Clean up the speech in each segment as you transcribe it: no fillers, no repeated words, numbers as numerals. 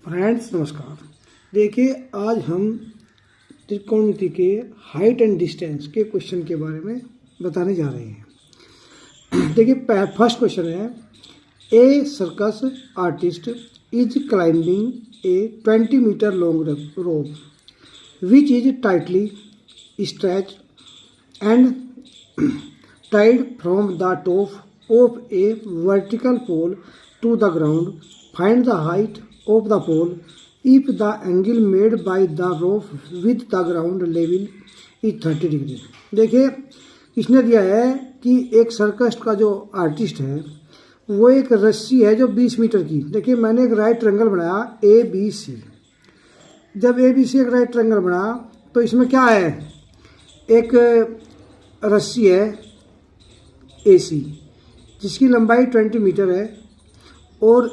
Friends नमस्कार। देखिए आज हम त्रिकोणमिति के हाइट एंड डिस्टेंस के क्वेश्चन के बारे में बताने जा रहे हैं। देखिए फर्स्ट क्वेश्चन है, a circus artist is climbing a 20 metre long rope which is tightly stretch and tied from the top of a vertical pole to the ground. Find the height of the pole if the angle made by the rope with the ground level is 30 degree. देखिए इसने दिया है कि एक circus का जो artist है वो एक रस्सी है जो 20 मीटर की। देखिए मैंने एक राइट ट्रायंगल बनाया ए बी सी। जब ए बी सी एक राइट ट्रायंगल बना तो इसमें क्या है, एक रस्सी है AC जिसकी लंबाई 20 मीटर है और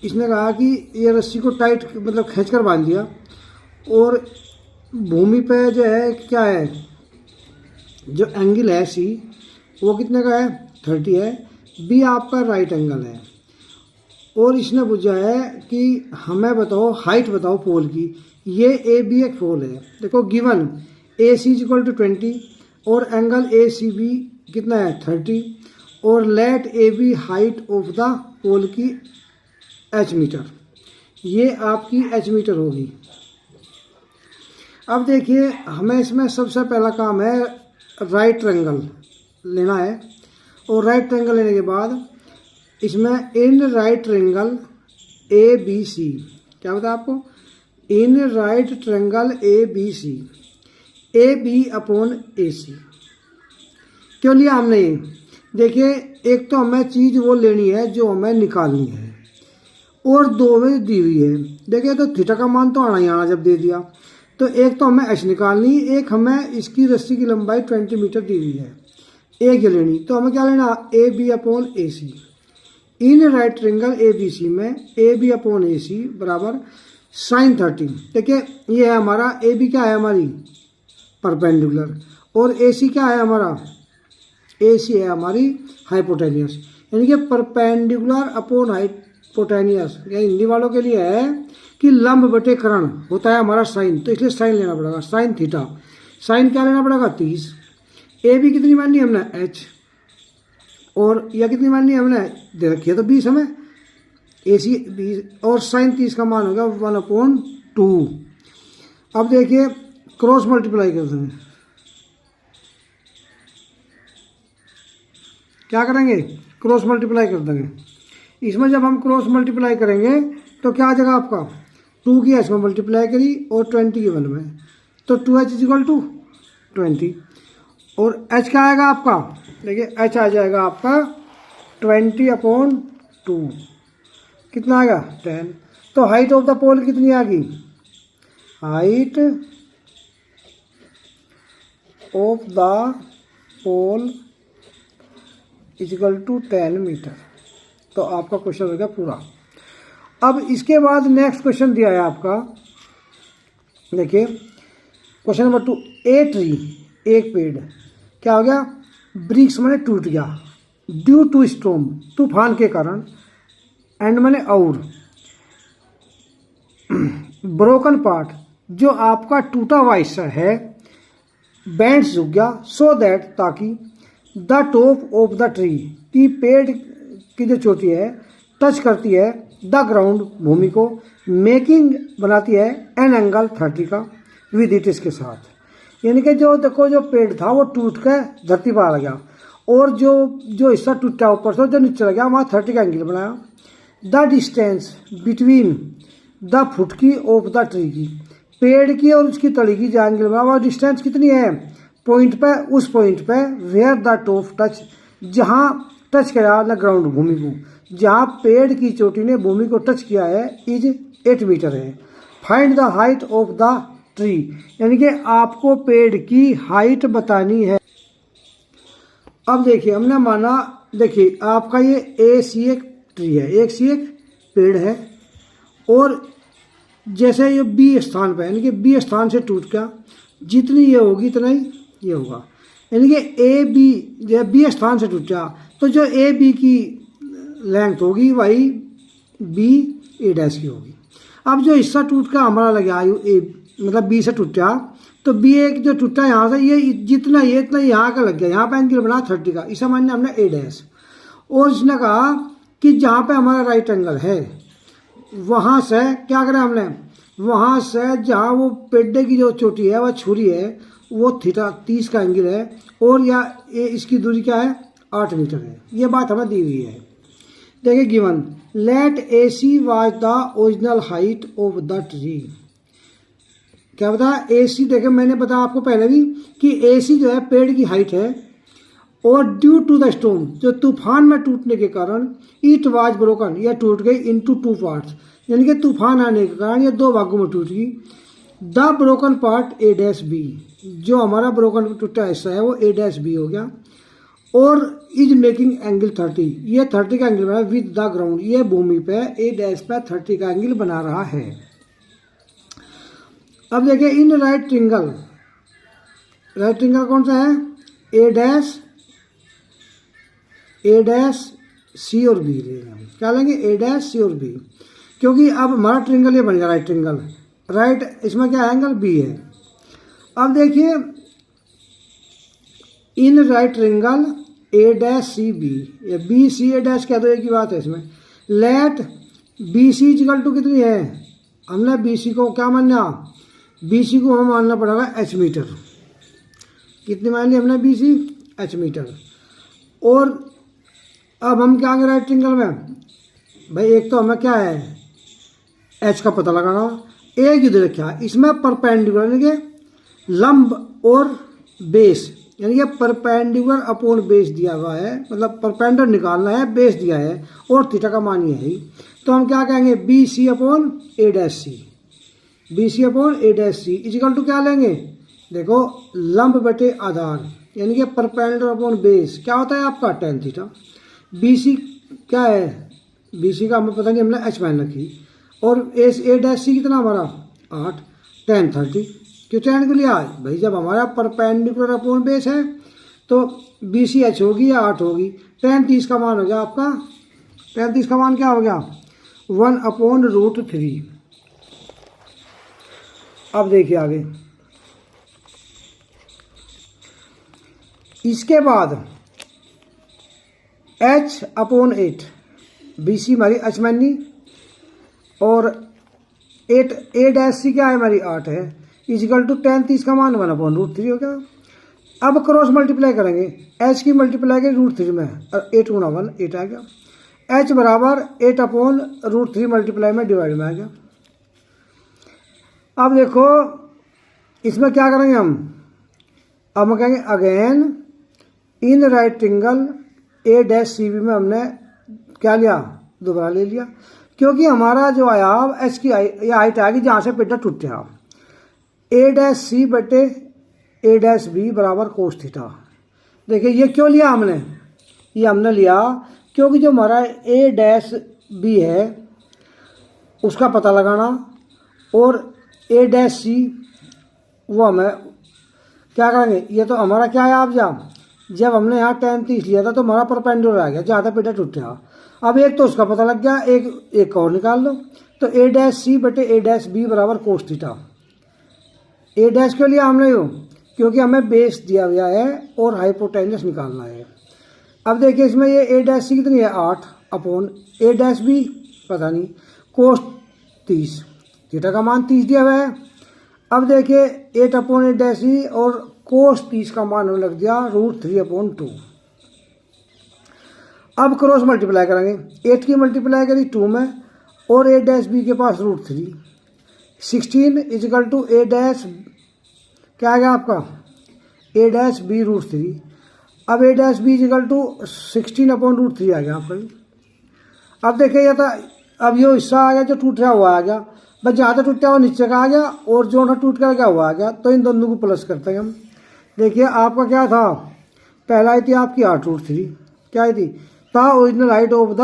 इसने कहा कि ये रस्सी को टाइट मतलब खींचकर बांध दिया और भूमि पे जो है क्या है, जो एंगल है C वो कितने का है 30 है, B आपका राइट एंगल है और इसने पूछा है कि हमें बताओ हाइट बताओ पोल की। ये AB एक पोल है। देखो गिवन AC = 20 और एंगल ACB कितना है 30 और let A B height of the pole की h मीटर, ये आपकी h मीटर होगी। अब देखिए हमें इसमें सबसे पहला काम है राइट ट्रायंगल लेना है और राइट ट्रायंगल लेने के बाद इसमें in right triangle A B C, क्या बताया आपको, in right triangle A B C A B upon A C. क्यों लिया हमने ये? देखिए एक तो हमें चीज़ वो लेनी है जो हमें निकालनी है और दो में दी हुई है। देखिए तो थीटा का मान तो आना ही आना जब दे दिया, तो एक तो हमें एच निकालनी, एक हमें इसकी रस्सी की लंबाई 20 मीटर दी हुई है, एक ये लेनी। तो हमें क्या लेना, A B upon A C. In right triangle A B C में ए बी अपॉन ए सी बराबर sin 30। देखिए ये है हमारा ए बी, क्या है हमारी परपेंडिकुलर, और ए सी क्या है हमारा, ए सी है हमारी हाइपोटेनियस, यानी कि परपेंडिकुलर अपॉन हाइपोटेनियस। यानी हिंदी वालों के लिए है कि लंब बटे कर्ण होता है हमारा साइन, तो इसलिए साइन लेना पड़ेगा, साइन थीटा। साइन क्या लेना पड़ेगा 30। ए बी कितनी मान ली हमने एच, और यह कितनी मान ली हमने दे रखी है तो 20 हमें, ए सी 20 और साइन 30 का मान होगा 1/2। अब देखिए क्रॉस मल्टीप्लाई कर देंगे, क्या करेंगे, क्रॉस मल्टीप्लाई कर देंगे। इसमें जब हम क्रॉस मल्टीप्लाई करेंगे तो क्या आ जाएगा आपका, 2 की एच में मल्टीप्लाई करी और 20 की 1 में, तो 2h = 20 और h क्या आएगा आपका, देखिए h आ जाएगा आपका 20/2, कितना आएगा 10। तो हाइट ऑफ द पोल कितनी आ गई, height of the pole = 10 metre. तो आपका क्वेश्चन हो गया पूरा। अब इसके बाद नेक्स्ट क्वेश्चन दिया है आपका, देखिए क्वेश्चन नंबर 2, ए ट्री, एक पेड़ क्या हो गया, ब्रिक्स मैंने टूट गया ड्यू टू स्टॉर्म, तूफान के कारण, एंड मैंने और ब्रोकन पार्ट, जो आपका टूटा हुआ हिस्सा है, बैंड झुक गया, सो दैट ताकि the top of the tree, की पेड़ की जो चोटी है टच करती है द ग्राउंड, भूमि को, मेकिंग बनाती है एन एंगल 30 का विद इट, इसके साथ। यानी कि जो देखो जो पेड़ था वो टूट कर धरती पर आ गया और जो हिस्सा टूटा ऊपर से जो नीचे लग गया वहाँ 30 का एंगल बनाया। द डिस्टेंस बिटवीन द फुटकी ऑफ द ट्री, की पेड़ की और उसकी तली की जो एंगल बना वो डिस्टेंस कितनी है, पॉइंट पे, उस पॉइंट पे वेयर द टॉप टच, जहाँ टच करा ना ग्राउंड, भूमि को, जहाँ पेड़ की चोटी ने भूमि को टच किया है, इज 8 मीटर है। Find the height of the tree, यानी कि आपको पेड़ की हाइट बतानी है। अब देखिए हमने माना, देखिए आपका ये ए सी एक ट्री है, एक सी एक पेड़ है और जैसे ये बी स्थान पे, यानी कि बी स्थान से टूट गया, जितनी ये होगी इतना ही ये होगा, यानी कि ए बी जब बी स्थान से टूटा तो जो ए बी की लेंथ होगी वही बी ए डैश की होगी। अब जो हिस्सा टूट का हमारा लग गया मतलब बी से टूटा, तो बी एक जो टूटा यहाँ से, ये जितना ये इतना यहाँ का लग गया, यहाँ पे एंगल बना 30 का, इसे मानने हमने ए डैश। और इसने कहा कि जहाँ पे हमारा राइट एंगल है वहाँ से क्या करें हमने, वहाँ से जहाँ वो पेड्डे की जो चोटी है वह छुरी है वो थीटा 30 का एंगल है, और या इसकी दूरी क्या है 8 मीटर है। ये बात हमें दी हुई है। देखिए given let A C was the original height of the tree. क्या बताया ए सी, देखिए मैंने बताया आपको पहले भी कि ए सी जो है पेड़ की हाइट है, और ड्यू टू द स्टोम जो तूफान में टूटने के कारण इट वाज ब्रोकन, यह टूट गई इनटू 2 पार्ट्स, यानी कि तूफान आने के कारण ये 2 भागों में टूट गई। The broken part A dash B, जो हमारा ब्रोकन टूटा हिस्सा है वो ए डैश बी हो गया, और इज मेकिंग एंगल 30, ये 30 का एंगल बना विद द ग्राउंड, ये भूमि पे ए डैश पे 30 का एंगल बना रहा है। अब देखिए in right triangle, right triangle कौन सा है, ए डैश सी और बी लेंगे हम, क्या लेंगे ए डैश सी और बी, क्योंकि अब हमारा ट्रिंगल ये बन गया राइट ट्रिंगल, राइट इसमें क्या एंगल बी है। अब देखिए in right triangle A dash C B, या बी सी ए डैश कह दो, एक ही बात है इसमें। Let B C equal to कितनी है, हमने बी सी को क्या मानना, बी सी को हमें मानना पड़ेगा एच मीटर। कितनी मान ली हमने बी सी, एच मीटर। और अब हम क्या करें राइट ट्रिंगल में, भाई एक तो हमें क्या है एच का पता लगाना, एक इधर क्या इसमें परपेंडिकुलर यानी कि लंब और बेस, यानी कि परपेंडिकुलर अपॉन बेस दिया हुआ है, मतलब परपेंडिकुलर निकालना है, बेस दिया है और थीटा का मान ये है। तो हम क्या कहेंगे B C upon A dash C, B C upon A dash C equal to क्या लेंगे, देखो लंब बटे आधार, यानी कि परपेंडिकुलर अपॉन बेस क्या होता है आपका tan थीटा। बी सी क्या है, बी सी का हमें पता नहीं, हमने एच मान रखी, और ए डैश सी कितना हमारा 8 tan 30। क्यों tan को लिया भाई, जब हमारा परपेंडिकुलर अपॉन बेस है तो बी सी एच होगी या 8 होगी। tan 30 का मान हो गया आपका, tan 30 का मान क्या हो गया 1/√3। अब देखिए आगे, इसके बाद h/8, बी सी हमारी एच मानी, और 8 ए डैश सी क्या है हमारी 8 है, इक्वल टू tan 30 का मान 1/√3 हो गया। अब क्रॉस मल्टीप्लाई करेंगे, h की मल्टीप्लाई करें √3 में, और 8 गुणा 1 8 आ गया, h बराबर 8/√3 मल्टीप्लाई में डिवाइड में आ गया। अब देखो इसमें क्या करेंगे हम कहेंगे again in right triangle A dash C B में हमने क्या लिया, दोबारा ले लिया, क्योंकि हमारा जो आया एच की हाइट आ गई जहाँ से पेटा टूटा, ए डैश सी बटे ए डैश बी बराबर कोस थीटा। देखिए ये क्यों लिया हमने, ये हमने लिया क्योंकि जो हमारा ए डैश बी है उसका पता लगाना, और ए डैश सी वो हमें क्या करेंगे, ये तो हमारा क्या है आप जब हमने यहाँ tan 30 लिया था तो हमारा परपेंडिकुलर आ गया जहाँ था पेटा टूटा। अब एक तो उसका पता लग गया, एक और निकाल लो, तो ए डैश सी बटे ए डैश बी बराबर कोस थीटा। ए डैश के लिए हमने क्योंकि हमें बेस दिया गया है और हाइपोटेन्यूस निकालना है। अब देखिए इसमें ये ए डैश सी कितनी है 8 अपॉन ए डैश बी पता नहीं कोस 30, थीटा का मान 30 दिया हुआ है। अब देखिए 8 अपॉन ए डैश सी और कोस 30 का मान हमें लग दिया √3/2। अब क्रॉस मल्टीप्लाई करेंगे, 8 की मल्टीप्लाई करी 2 में, और ए डैश बी के पास √3, 16 इक्वल टू ए डैश क्या आ गया आपका ए डैश बी √3। अब ए डैश बी इक्वल टू 16/√3 आ गया आपका। अब देखिए ये था, अब ये हिस्सा आ गया जो टूट रहा हुआ आ गया, बस जहाँ तक टूटा हुआ नीचे का आ गया और जो टूट कर क्या हुआ आ गया, तो इन दोनों को प्लस करते हैं हम। देखिए आपका क्या था, पहला आई थी आपकी 8√3, क्या आई थी था original height of the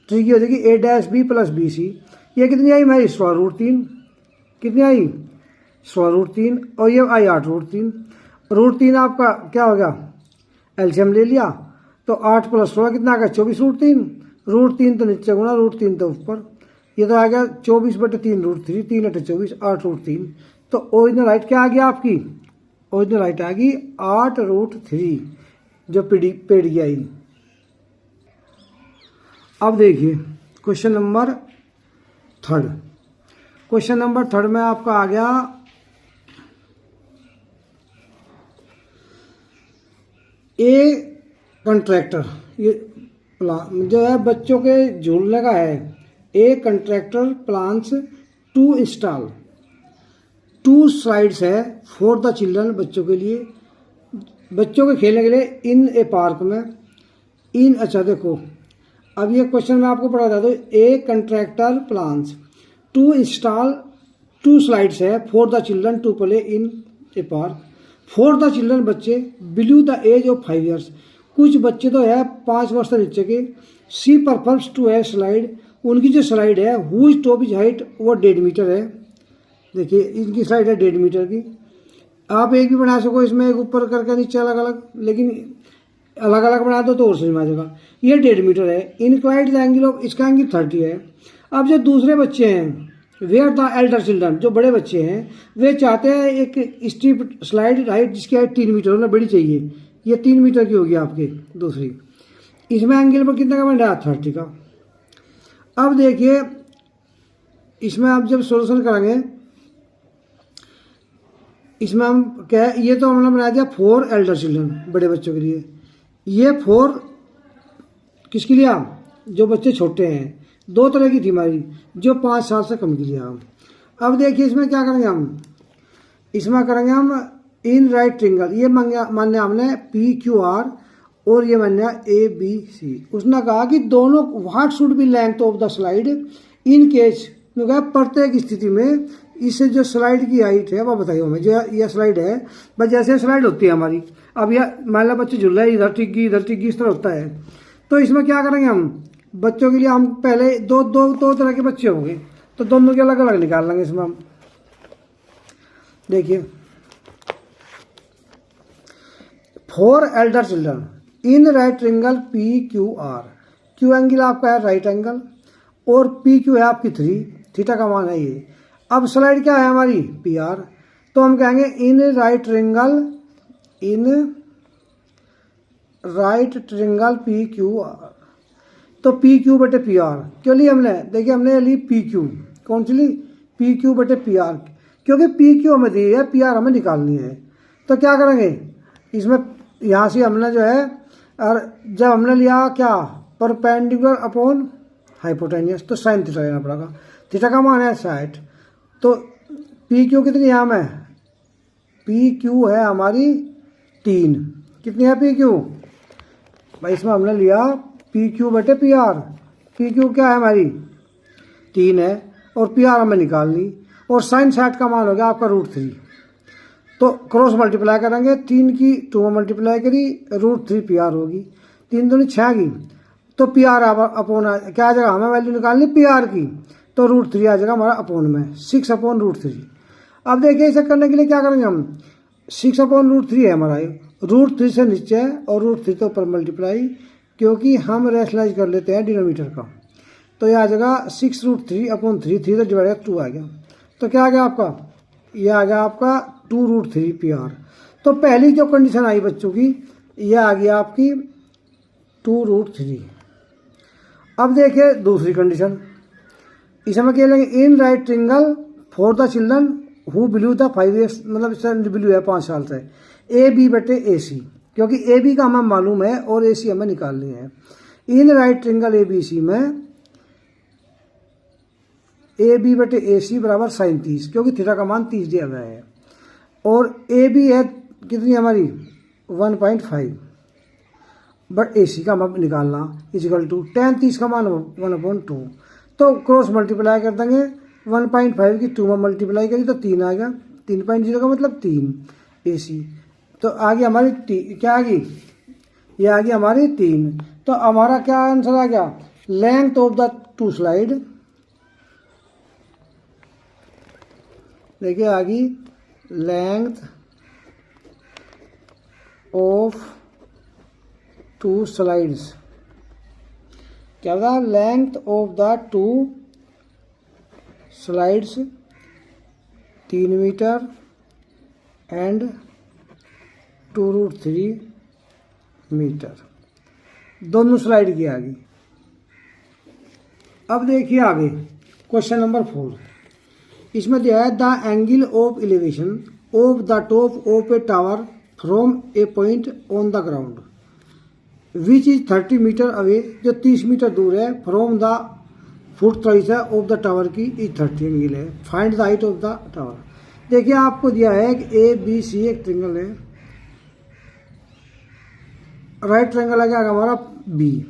tree की हो जाएगी A dash B plus B C, ये कितनी आई मेरी √3, कितनी आई √3, और ये आई 8√3, √3 आपका क्या हो गया एलसीएम ले लिया, तो 8 + 16 कितना आ गया 24 √3, √3 तो नीचे गुना √3 तो ऊपर, ये तो आ गया 24/3√3, 3/8 = 8√3। तो ओरिजिनल हाइट क्या आ गया आपकी? ओरिजिनल हाइट आ गई 8√3 जो पेड़ की आई। अब देखिए क्वेश्चन नंबर 3। क्वेश्चन नंबर 3 में आपका आ गया ए कंट्रैक्टर, ये प्लान जो है बच्चों के झूलने का है। A contractor plans to install 2 slides है फॉर द चिल्ड्रन, बच्चों के लिए, बच्चों के खेलने के लिए इन ए पार्क में। इन अच्छा देखो अब ये क्वेश्चन मैं आपको पढ़ा था। तो a contractor plans to install 2 slides है for the children to play in a park. For the children बच्चे below the age of 5 years, कुछ बच्चे तो है 5 वर्ष से नीचे के। सी परफॉर्म्स टू है स्लाइड, उनकी जो स्लाइड है हुज टॉप इज हाइट वो 1.5 मीटर है। देखिए इनकी स्लाइड है 1.5 मीटर की। आप एक भी बना सको इसमें, एक ऊपर करके नीचे अलग अलग, लेकिन अलग अलग बना दो तो और समझ में आ जाएगा। ये 1.5 मीटर है। इनक्लाइड एंगल ऑफ, इसका एंगल 30 है। अब जो दूसरे बच्चे हैं वेयर द एल्डर चिल्ड्रन, जो बड़े बच्चे हैं वे चाहते हैं एक स्ट्रिप स्लाइड हाइट जिसकी हाइट 3 मीटर होना बड़ी चाहिए। ये 3 मीटर की होगी आपकी दूसरी। इसमें एंगल पर कितना का बन रहा है? 30 का। अब देखिए इसमें आप जब सोल्यूशन करेंगे, इसमें हम क्या है, ये तो हमने बना दिया 4 एल्डर चिल्ड्रन, बड़े बच्चों के लिए। ये 4 किसके लिए? जो बच्चे छोटे हैं। 2 तरह की थी हमारी, जो 5 साल से कम के लिए हम। अब देखिए इसमें क्या करेंगे हम, इसमें करेंगे हम इन राइट ट्रिंगल। ये मान्य हमने PQR और ये मान्य ABC। उसने कहा कि दोनों what should be length of the slide in case, प्रत्येक स्थिति में इससे जो स्लाइड की हाइट है वो बताइए हमें। जो ये स्लाइड है बस जैसे स्लाइड होती है हमारी, अब यह मान लो बच्चे झूल रहे हैं, इधर इधर टिक गई, इस तरह होता है। तो इसमें क्या करेंगे हम, बच्चों के लिए हम पहले दो तरह के बच्चे होंगे तो दोनों के अलग अलग निकाल लेंगे इसमें हम। देखिए 4 Elder children in right triangle PQR, Q angle आपका है राइट एंगल और PQ है आपकी 3, थीटा का मान है ये। अब स्लाइड क्या है हमारी? PR। तो हम कहेंगे इन राइट ट्रिंगल PQR। तो PQ/PR क्यों ली हमने? देखिए हमने ली PQ, कौन सी ली? PQ/PR, क्योंकि PQ हमें दी है, PR हमें निकालनी है। तो क्या करेंगे इसमें, यहाँ से हमने जो है, और जब हमने लिया क्या परपेंडिकुलर अपॉन हाइपोटेनियस, तो साइन थीटा लेना पड़ेगा। थीटा का मान है 60। तो PQ कितनी है हमें? PQ है हमारी 3। कितनी है PQ भाई? इसमें हमने लिया PQ/PR। PQ क्या है हमारी? 3 है और PR हमें निकालनी, और साइन 60 का मान हो गया आपका √3। तो क्रॉस मल्टीप्लाई करेंगे, 3 की 2 में मल्टीप्लाई करी, √3 PR होगी। 3 दूनी 6 की, तो PR अपॉन क्या आ जाएगा? हमें वैल्यू निकालनी PR की, तो √3 आ जाएगा हमारा अपॉन में, 6/√3। अब देखिए इसे करने के लिए क्या करेंगे हम, 6/√3 है हमारा, √3 से नीचे है और √3 के ऊपर मल्टीप्लाई, क्योंकि हम रैशनलाइज कर लेते हैं डिनोमीटर का। तो ये आ जाएगा 6√3/3, 3 डिवाइड 2 आ गया। तो क्या आ गया आपका? ये आ गया आपका 2√3 PR। तो पहली जो कंडीशन आई बच्चों की, यह आ गया आपकी 2√3। अब देखिए दूसरी कंडीशन, इसमें क्या लेंगे? In right triangle for the children who below the 5 years, मतलब इससे बिलो है 5 साल से। AB/AC, क्योंकि AB का हमें मालूम है और AC हमें निकालनी है। इन राइट ट्रिंगल ABC में AB/AC बराबर sin 30, क्योंकि थीटा का मान 30 दिया गया है। और AB है कितनी हमारी? 1.5, बट AC का मान निकालना इजिकल टू tan 30 का मान 1/2। तो क्रॉस मल्टीप्लाई कर देंगे, 1.5 की 2 में मल्टीप्लाई करी तो 3 आ गया, 3.0 का मतलब 3 AC। तो आ गई हमारी क्या आ गई? ये आ गई हमारी 3। तो हमारा क्या आंसर आ गया? लेंथ ऑफ द 2 स्लाइड, देखिए आ गई लेंथ ऑफ 2 स्लाइड्स। क्या होगा? Length of the 2 slides 3 metre and 2√3 metre, दोनों स्लाइड की आगे। अब देखिए आगे क्वेश्चन नंबर 4, इसमें दिया है the angle of elevation of the top of a tower from a point on the ground which is 30 metre away, जो 30 मीटर दूर है फ्रॉम द फुट थ्राइस है ऑफ द टावर की इज 30 एंगल है। Find the height of the tower. देखिए आपको दिया है कि ए बी सी एक ट्रायंगल है, राइट ट्रायंगल है क्या हमारा बी।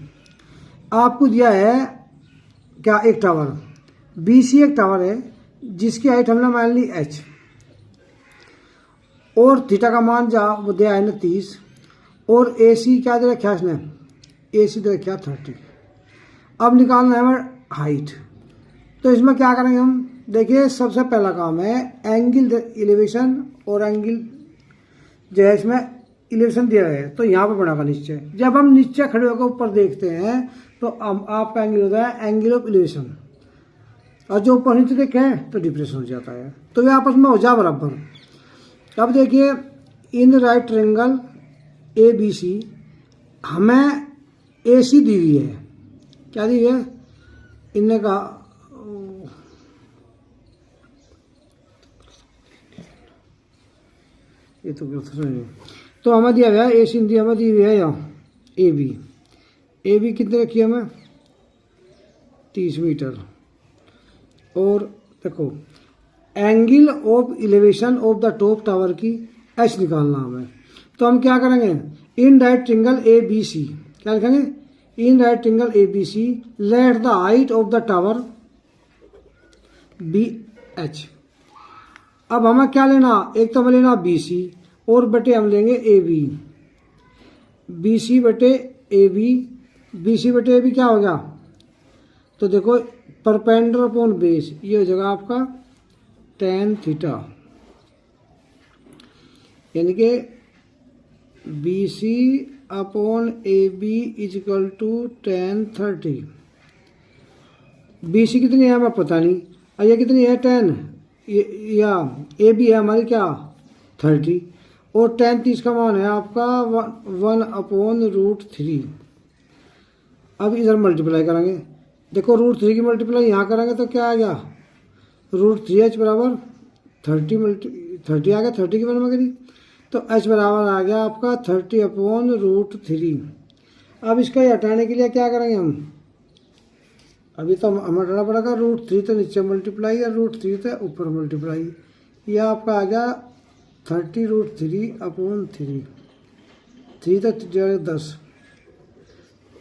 आपको दिया है क्या एक टावर, बी सी एक टावर है जिसकी हाइट हमने मान ली एच, और थीटा का मान जा वो दिया है ना 30, और ए सी क्या दे रखा है इसने, ए सी दे रखा 30। अब निकालना है हमें हाइट। तो इसमें क्या करेंगे हम, देखिए सबसे पहला काम है एंगल एलिवेशन, और एंगल जो है इसमें एलिवेशन दिया है तो यहाँ पर बनागा नीचे। जब हम नीचे खड़े होकर ऊपर देखते हैं तो आपका एंगल होता है एंगल ऑफ एलिवेशन, और जो ऊपर नीचे देखे हैं तो डिप्रेशन हो जाता है, तो ये आपस में हो जा बराबर। अब देखिए in right triangle A B C हमें ए सी दी हुई है, क्या दी हुई है, इनने का ये तो हमें दिया गया ए सी हमें दी हुई है यहाँ ए बी कितने रखी है हमें 30 मीटर। और देखो angle of elevation of the top tower की एच निकालना हमें, तो हम क्या करेंगे in right triangle A B C, क्या लिखेंगे in right triangle A B C let the height of the tower be H. अब हमें क्या लेना, एक तो हमें लेना बी सी और बटे हम लेंगे ए बी, बी सी बटे ए बी, बी सी बटे ए बी क्या हो गया, तो देखो परपेंडिकुलर अपॉन बेस ये हो जाएगा आपका tan थीटा, यानी कि B C upon A B is equal to tan 30। B C कितनी है हमें पता नहीं, और ये कितनी है 10, या ए बी है हमारी क्या 30, और tan 30 का मान है आपका 1/√3। अब इधर मल्टीप्लाई करेंगे, देखो √3 की मल्टीप्लाई यहाँ करेंगे तो क्या आ गया √3h बराबर 30 आ गया, 30 की बराबर करी तो h बराबर आ गया आपका 30/√3। अब इसको हटाने के लिए क्या करेंगे हम, अभी तो हम हटाना पड़ेगा √3 तो नीचे मल्टीप्लाई या √3 तो ऊपर मल्टीप्लाई, यह आपका आ गया 30√3/3, 3 तो 10,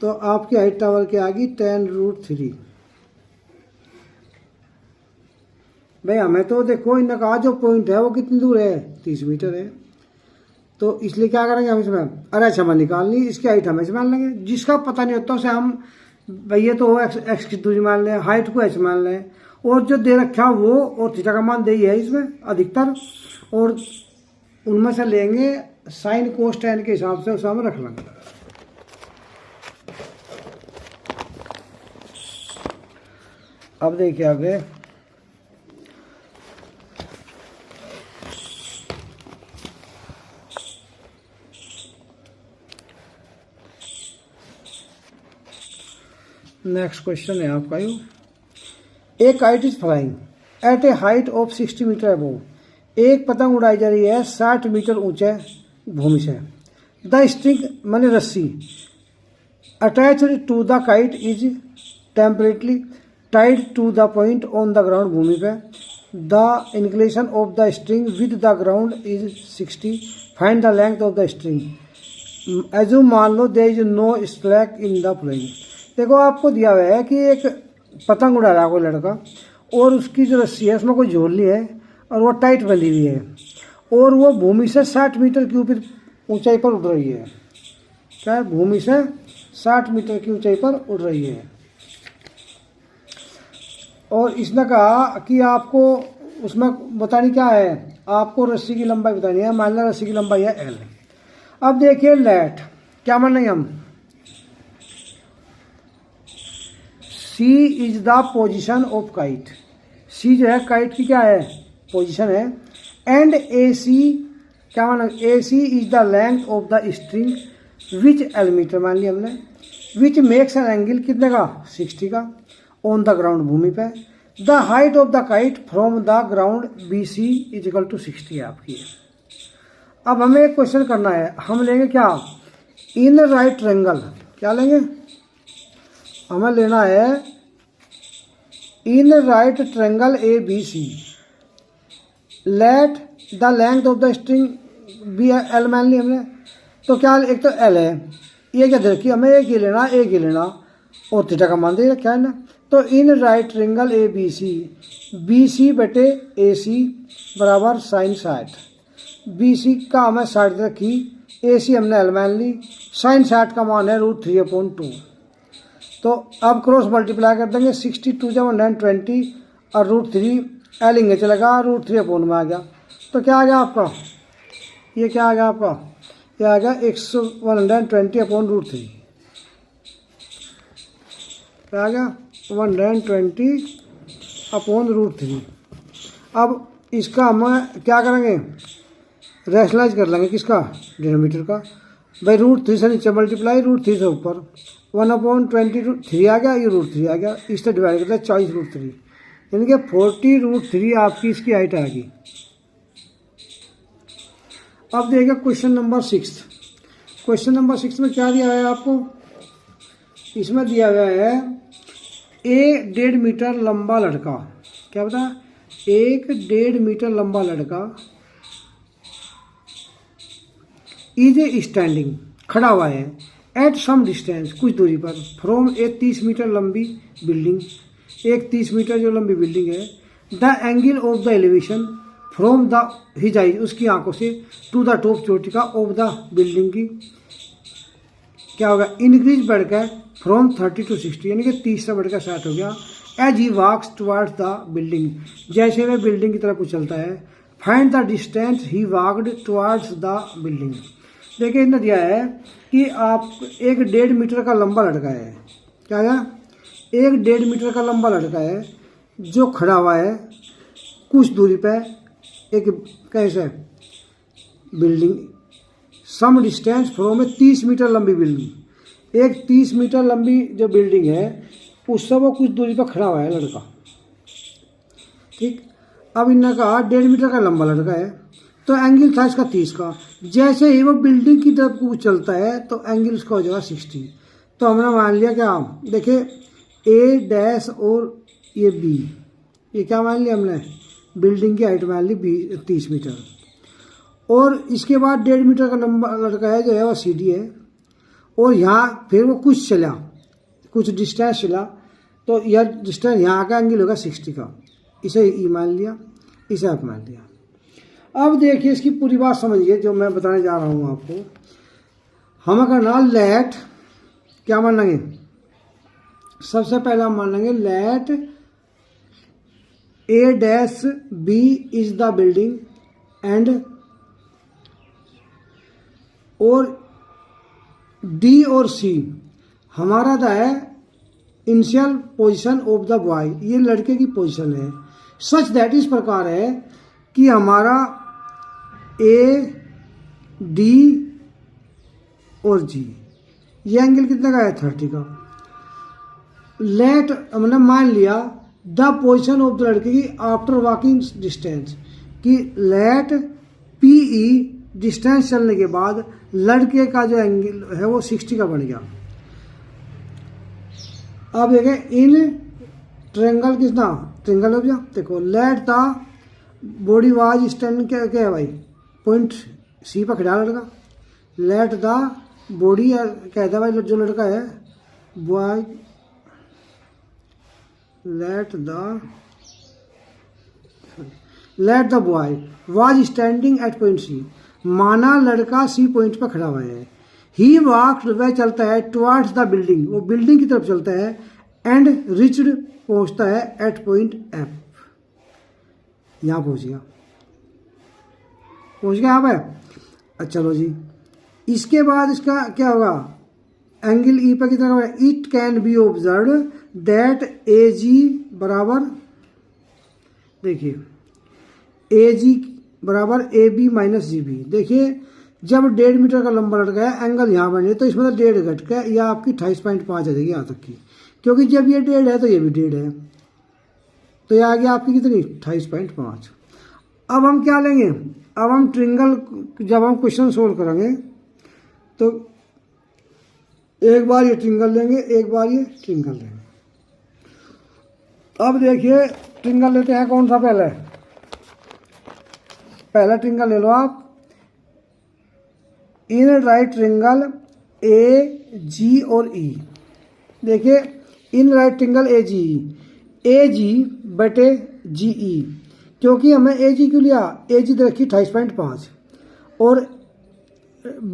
तो आपकी हाइट टावर की आ गई 10√3। भाई हमें तो देखो इनका कहा जो पॉइंट है वो कितनी दूर है 30 मीटर है, तो इसलिए क्या करेंगे हम इसमें अरे अच्छा हमें निकालनी, इसकी हाइट हमें मान लेंगे, जिसका पता नहीं होता उसे हम भैया तो एक्स की दूरी मान लें, हाइट को एच मान लें, और जो दे रखा वो और थीटा का मान दे ही है इसमें अधिकतर, और उनमें से लेंगे साइन कोस टैन के हिसाब से उसे हम रख लेंगे। अब देखिए आगे नेक्स्ट क्वेश्चन है आपका you, a kite is flying at a height of 60 metre above, एक पतंग उड़ाई जा रही है 60 मीटर ऊंचे भूमि से। द स्ट्रिंग माने रस्सी attached to the kite is temporarily tied to the point on the ground, भूमि पे the inclination of the string with the ground is 60, find the length of the string. Assume मान लो there is no slack in the flying. देखो आपको दिया हुआ है कि एक पतंग उड़ा रहा है कोई लड़का, और उसकी जो रस्सी है उसमें कोई झोल नहीं है और वो टाइट बंधी हुई है, और वो भूमि से 60 मीटर की ऊपर ऊंचाई पर उड़ रही है, क्या भूमि से 60 मीटर की ऊंचाई पर उड़ रही है। और इसने कहा कि आपको उसमें बतानी क्या है, आपको रस्सी की लंबाई बतानी है, मान लो रस्सी की लंबाई है L। अब देखिए लेट क्या मान लेंगे हम, C is the position of kite, C जो है काइट की क्या है, पोजीशन है। एंड ए सी क्या माना, A C is the length of the string which l metre मान लिया हमने, विच मेक्स एन एंगल कितने का, 60 का, ऑन द ग्राउंड भूमि पे। The height of the kite from the ground B C is equal to 60 है आपकी। अब हमें एक क्वेश्चन करना है, हम लेंगे क्या, इन राइट ट्रायंगल, क्या लेंगे, हमें लेना है in right triangle A B C, let the length of the string be L मान ली हमने, तो क्या एक तो एल है, ये क्या देखिए हमें एक ही लेना और थीटा का मान दे रखा है ना। तो in right triangle A B C बटे ए सी बराबर साइन 60, बी सी का हमें 60 रखी, ए सी हमने एल मान ली, साइन 60 का मान है √3/2। तो अब क्रॉस मल्टीप्लाई कर देंगे, 62 जब 120 और √3 एल इंगे चलेगा, √3/, में आ गया। तो क्या आ गया आपका, ये क्या आ गया आपका, ये आ गया 120/√3, क्या आ गया 120/√3। अब इसका हम क्या करेंगे, रैशनलाइज कर लेंगे, किसका, डिनोमीटर का, भाई √3 से नीचे मल्टीप्लाई, √3 से ऊपर, 1/23 आ गया, ये √3 आ गया, इससे डिवाइड करते हैं 40√3, यानी कि 40√3 आपकी इसकी हाइट आएगी। अब देखिए क्वेश्चन नंबर 6। क्वेश्चन नंबर 6 में क्या दिया है आपको, इसमें दिया गया है 1.5 मीटर लंबा लड़का, क्या बता, 1.5 मीटर लंबा लड़का इज ए स्टैंडिंग, खड़ा हुआ है, एट सम डिस्टेंस, कुछ दूरी पर, फ्रॉम ए 30 मीटर लंबी बिल्डिंग, एक 30 मीटर जो लंबी बिल्डिंग है, the angle of the elevation from the his eyes, उसकी आंखों से, टू द टॉप, चोटी का, ऑफ द बिल्डिंग की क्या होगा, इंक्रीज बढ़कर फ्रॉम 30 to 60, यानी कि 30 से बढ़कर 60 हो गया। As he walks towards the building, जैसे वह बिल्डिंग की तरफ चलता है। Find the distance he walked towards the building. देखिए इन्होंने दिया है कि आप 1.5 मीटर का लंबा लड़का है, क्या है, 1.5 मीटर का लंबा लड़का है जो खड़ा हुआ है कुछ दूरी पे, एक कैसे building, some distance from 30 metre लंबी बिल्डिंग, एक 30 मीटर लंबी जो बिल्डिंग है उससे वो कुछ दूरी पर खड़ा हुआ है लड़का, ठीक। अब इन्होंने कहा 1.5 मीटर का लंबा लड़का है, तो एंगल था इसका 30 का, जैसे ही वो बिल्डिंग की तरफ को चलता है तो एंगल उसका हो जाएगा 60। तो हमने मान लिया क्या, देखिए ए डैश और ये बी, ये क्या मान लिया हमने, बिल्डिंग की हाइट मान ली 30 मीटर, और इसके बाद 1.5 मीटर का लंबा लड़का है जो है वो सीधी है, और यहाँ फिर वो कुछ चला, कुछ डिस्टेंस चला, तो यह डिस्टेंस यहाँ का एंगल होगा 60 का, इसे ई मान लिया, इसे आप मान लिया। अब देखिए इसकी पूरी बात समझिए जो मैं बताने जा रहा हूँ आपको। हमें करना लेट, क्या मान लेंगे, सबसे पहले हम मान लेंगे let A dash B is the building and, और डी और सी हमारा था है initial position of the boy, ये लड़के की पोजीशन है, सच दैट इस प्रकार है कि हमारा ए डी और जी ये एंगल कितने का है 30 का। लेट हमने मान लिया द पोजीशन ऑफ द लड़के की आफ्टर वॉकिंग डिस्टेंस, कि लेट पी ई डिस्टेंस चलने के बाद लड़के का जो एंगल है वो 60 का बन गया। अब देखें इन ट्रायंगल कितना, ट्रायंगल हो गया, देखो let the body was standing, क्या है भाई, पॉइंट सी पर खड़ा लड़का, लेट द बॉडी कहता है भाई जो लड़का है boy, let the boy was standing at point C, माना लड़का सी पॉइंट पर खड़ा हुआ है। ही वॉक्ड, वह चलता है टुवर्ड्स द बिल्डिंग, वो बिल्डिंग की तरफ चलता है, एंड रिच्ड पहुंचता है एट पॉइंट एफ, यहां पहुंच गया यहाँ पे। चलो जी, इसके बाद इसका क्या होगा, एंगल ई पर कितना होगा, it can be observe that A G बराबर देखिए ए जी बराबर A B minus G B. देखिए जब 1.5 मीटर का लंबा लट गया एंगल यहाँ बने तो इसमें तो 1.5 घट गया, यह आपकी 28.5 आ जाएगी यहाँ तक की, क्योंकि जब ये 1.5 है तो ये भी 1.5 है, तो ये आ गया आपकी कितनी 28.5। अब हम क्या लेंगे, अब हम ट्रिंगल जब हम क्वेश्चन सोल्व करेंगे तो एक बार ये ट्रिंगल लेंगे, एक बार ये ट्रिंगल लेंगे। अब देखिए ट्रिंगल लेते हैं कौन सा पहला ट्रिंगल ले लो आप, इन राइट ट्रिंगल ए जी और ई। देखिए इन राइट ट्रिंगल ए जी बटे जी ई, क्योंकि हमें ए जी क्यों लिया, ए जी तो रखी 28.5 और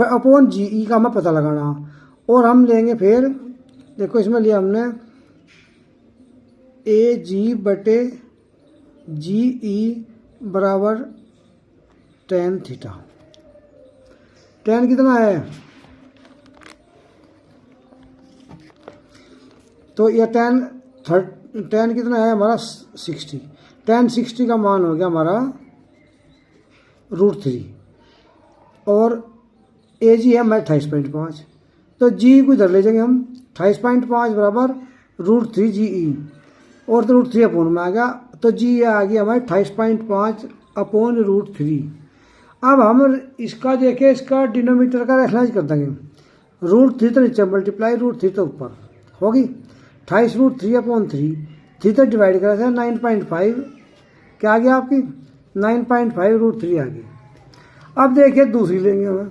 अपॉन जी ई का हमें पता लगाना, और हम लेंगे फिर देखो इसमें लिया हमने ए जी बटे जी ई बराबर tan थीटा। tan कितना है, तो यह tan कितना है हमारा 60। tan 60 का मान हो गया हमारा √3 और ए जी है हमारे 28.5, तो जी को इधर ले जाएंगे हम 28.5 बराबर √3 जी ई, और तो √3 अपोन में आ गया, तो जी आ गया हमारे 28.5 अपॉन √3। अब हम इसका देखें, इसका डिनोमीटर का रेफरेंस कर देंगे, √3 तो नीचे मल्टीप्लाई √3 तो ऊपर होगी 28 √3 अपॉन 3 तो डिवाइड करा था 9.5, क्या आ गया आपकी 9.5 √3 आ गई। अब देखिए दूसरी लेंगे हमें,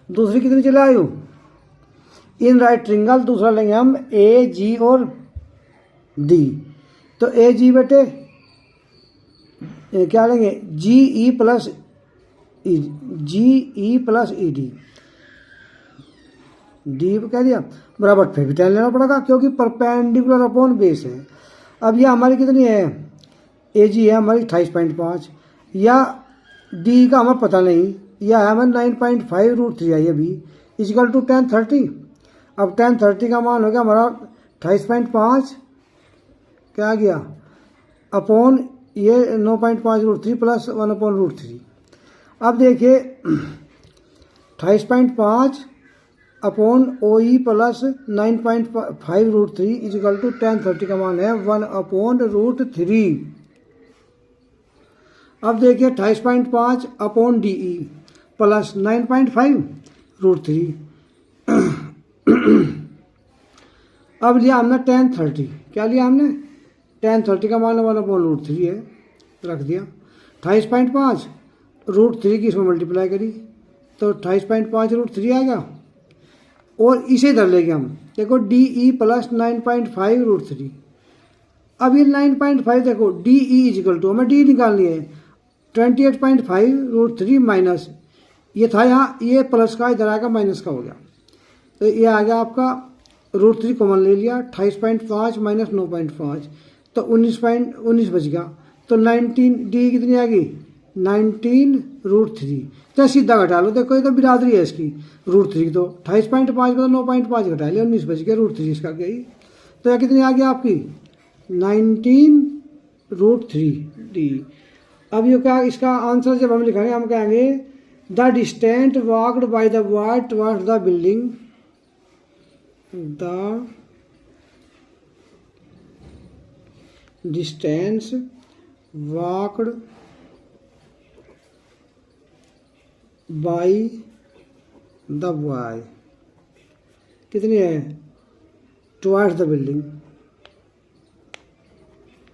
दूसरी कितनी चले आयु, इन राइट ट्रिंगल दूसरा लेंगे हम ए जी और डी, तो ए जी बटे क्या लेंगे G E plus E D, D कह दिया बराबर फिर भी tan लेना पड़ेगा क्योंकि परपेंडिकुलर अपॉन बेस है। अब यह हमारी कितनी है, ए जी है हमारी 28.5 या डी का हमें पता नहीं, यह है हमें 9.5 √3 आई अभी इक्वल टू tan 30। अब tan 30 का मान हो गया हमारा 28.5 क्या आ गया अपॉन ये 9.5 √3 प्लस 1 अपॉन √3। अब देखिए 28.5 upon O E plus 9.5 √3 equal to tan 30 का मान है 1 अपॉन √3। अब देखिए 28.5 अपॉन डी ई प्लस 9.5 √3। अब लिया हमने tan 30, क्या लिया हमने tan 30 का मान 1 अपॉन √3 है, रख दिया 28.5 √3 की इसमें मल्टीप्लाई करी तो 28.5 √3 आएगा, और इसे इधर ले गए हम, देखो डी ई प्लस 9.5 √3। अब ये 9.5 देखो डी ई इजिकल टू हमें डी निकालनी है 28.5 √3 माइनस ये था यहाँ, ये प्लस का इधर आएगा माइनस का हो गया, तो ये आ गया आपका √3 कॉमन ले लिया 28.5 माइनस 9.5 तो 19 बच गया, तो 19 डी कितनी आ गई 19 √3। तो सीधा घटा लो, देखो ये तो बिरादरी है इसकी √3, तो 28.5 में तो 9.5 घटा लिया 19 बच गया √3 इसका गई, तो यह कितनी आ गई आपकी 19 √3 डी। अब ये क्या इसका आंसर जब हम लिखेंगे हम कहेंगे the distance walked by the boy towards the building, the distance walked by the boy कितनी है टुवर्ड्स द बिल्डिंग,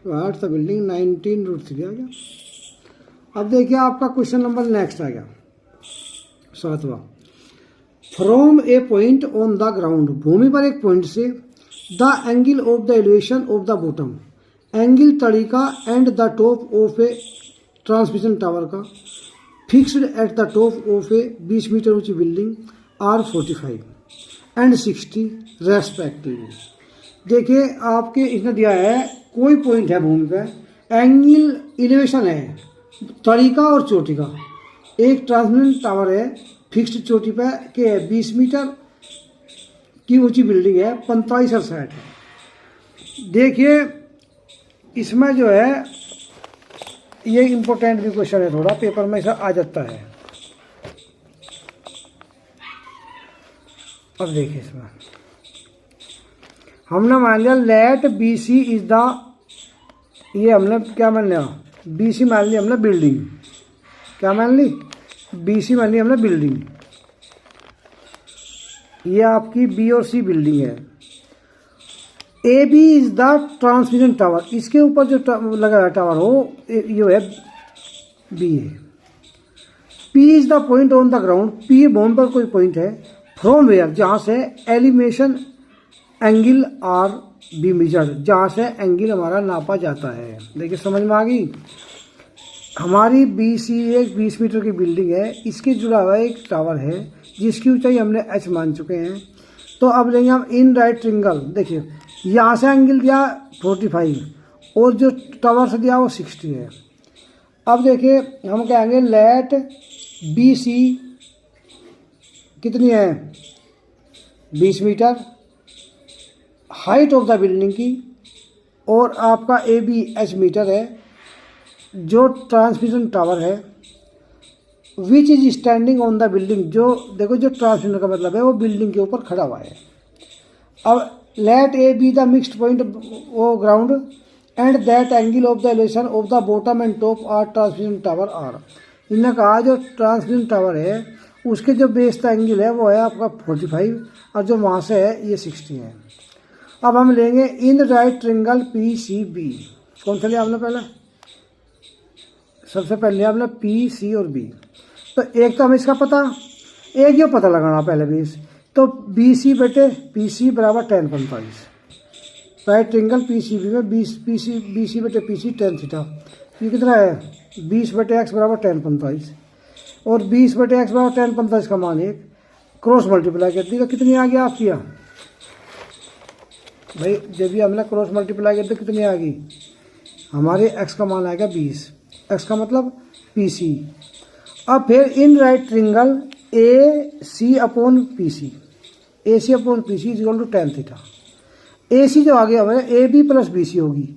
19 √3 आ गया। अब देखिए आपका क्वेश्चन नंबर नेक्स्ट आ गया 7वां, from a point on the ground, भूमि पर एक पॉइंट से the angle of the elevation of the bottom, angle तड़ी का and the top of a transmission tower का fixed at the top of a 20 metre ऊंची बिल्डिंग आर 45 एंड 60 रेस्पेक्टिवली। देखिए आपके इसने दिया है कोई पॉइंट है भूमि पे, एंगल इलेवेशन है तरीका और चोटी का, एक ट्रांसमिशन टावर है फिक्स्ड चोटी पे के 20 मीटर की ऊंची बिल्डिंग है 45 और 60 है। देखिए इसमें जो है ये इम्पोर्टेंट भी क्वेश्चन है, थोड़ा पेपर में ऐसा आ जाता है। अब देखिए इसमें हमने मान लिया let B C is the, ये हमने क्या मान लिया, बी सी मान ली हमने बिल्डिंग, क्या मान ली, बी सी मान ली हमने बिल्डिंग, ये आपकी बी और सी बिल्डिंग है। A B is the transmission tower, इसके ऊपर जो लगा है टावर हो ये है बी है। P is the point on the ground, P भूमि पर कोई पॉइंट है, फ्रॉम वेयर जहाँ से elevation angle are be measured, जहाँ से एंगल हमारा नापा जाता है। देखिए समझ में आ गई। हमारी बी सी एक 20 मीटर की बिल्डिंग है, इसके जुड़ा हुआ एक टावर है जिसकी ऊंचाई हमने एच मान चुके हैं। तो अब लेंगे हम इन राइट ट्रिंगल, देखिए यहाँ से एंगल दिया 45 और जो टावर से दिया वो 60 है। अब देखिए हम कहेंगे लेट बी सी कितनी है 20 metre height of the building की, और आपका ए बी एच मीटर है, जो ट्रांसमिशन टावर है which is standing on the building, जो देखो जो ट्रांसमिशन का मतलब है वो बिल्डिंग के ऊपर खड़ा हुआ है। अब let A B the mixed point O ground and that angle of the elevation of the bottom and top are transmission tower are. इन्होंने कहा जो ट्रांसमिशन टावर है उसके जो बेस का एंगल है वो है आपका 45 और जो वहाँ से है ये 60 है। अब हम लेंगे in right triangle P C B, कौन सा लिया हमने पहले, सबसे पहले लिया हमने पी सी और बी। तो एक तो हमें इसका पता, एक ये पता लगाना पहले बेस, तो बी सी बटे पी सी बराबर tan 45, right triangle P C B में बी सी बटे पी सी tan थीटा, ये कितना है 20 बटे एक्स बराबर tan 45, और 20 बटे एक्स बराबर tan 45 का मान एक क्रॉस मल्टीप्लाई कर दी तो कितनी आ गया आपकी, भाई जब भी हमने क्रॉस मल्टीप्लाई कर दी कितनी आ गई हमारे एक्स का मान आएगा 20, एक्स का मतलब पी सी। अब फिर in right triangle A C upon P C, A C upon P C equal to tan theta. A C जो आ गया हमारे A B plus B C होगी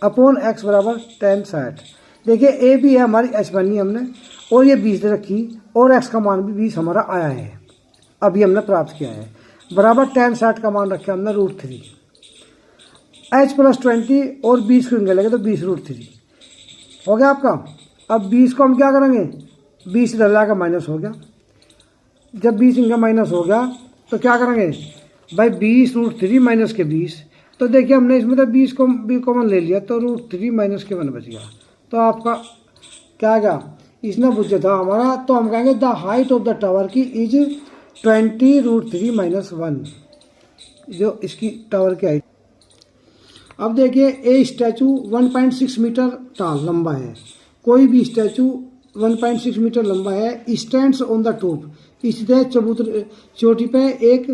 अपॉन एक्स बराबर tan 60। देखिए ए बी है हमारी एच बनी हमने और ये 20 दे रखी और एक्स का मान भी 20 हमारा आया है, अभी हमने प्राप्त किया है, बराबर tan 60 का मान रखा हमने √3, एच प्लस 20 और 20 को लगे तो 20 √3 हो गया आपका। अब 20 को हम क्या करेंगे, 20 इधर लाकर माइनस हो गया, जब 20 इनका माइनस हो गया तो क्या करेंगे भाई 20 √3 माइनस के 20, तो देखिए हमने इसमें तो 20 को भी कॉमन ले लिया तो √3 माइनस के 1 बच गया। तो आपका क्या गया, इसने पूछा था हमारा, तो हम कहेंगे the height of the tower की इज 20 √3 माइनस 1, जो इसकी टावर की हाइट। अब देखिए ए स्टैचू 1.6 मीटर टाल लंबा है, कोई भी स्टैचू 1.6 मीटर लंबा है, स्टैंड्स ऑन द टॉप, इसलिए चबूतरे चोटी पे एक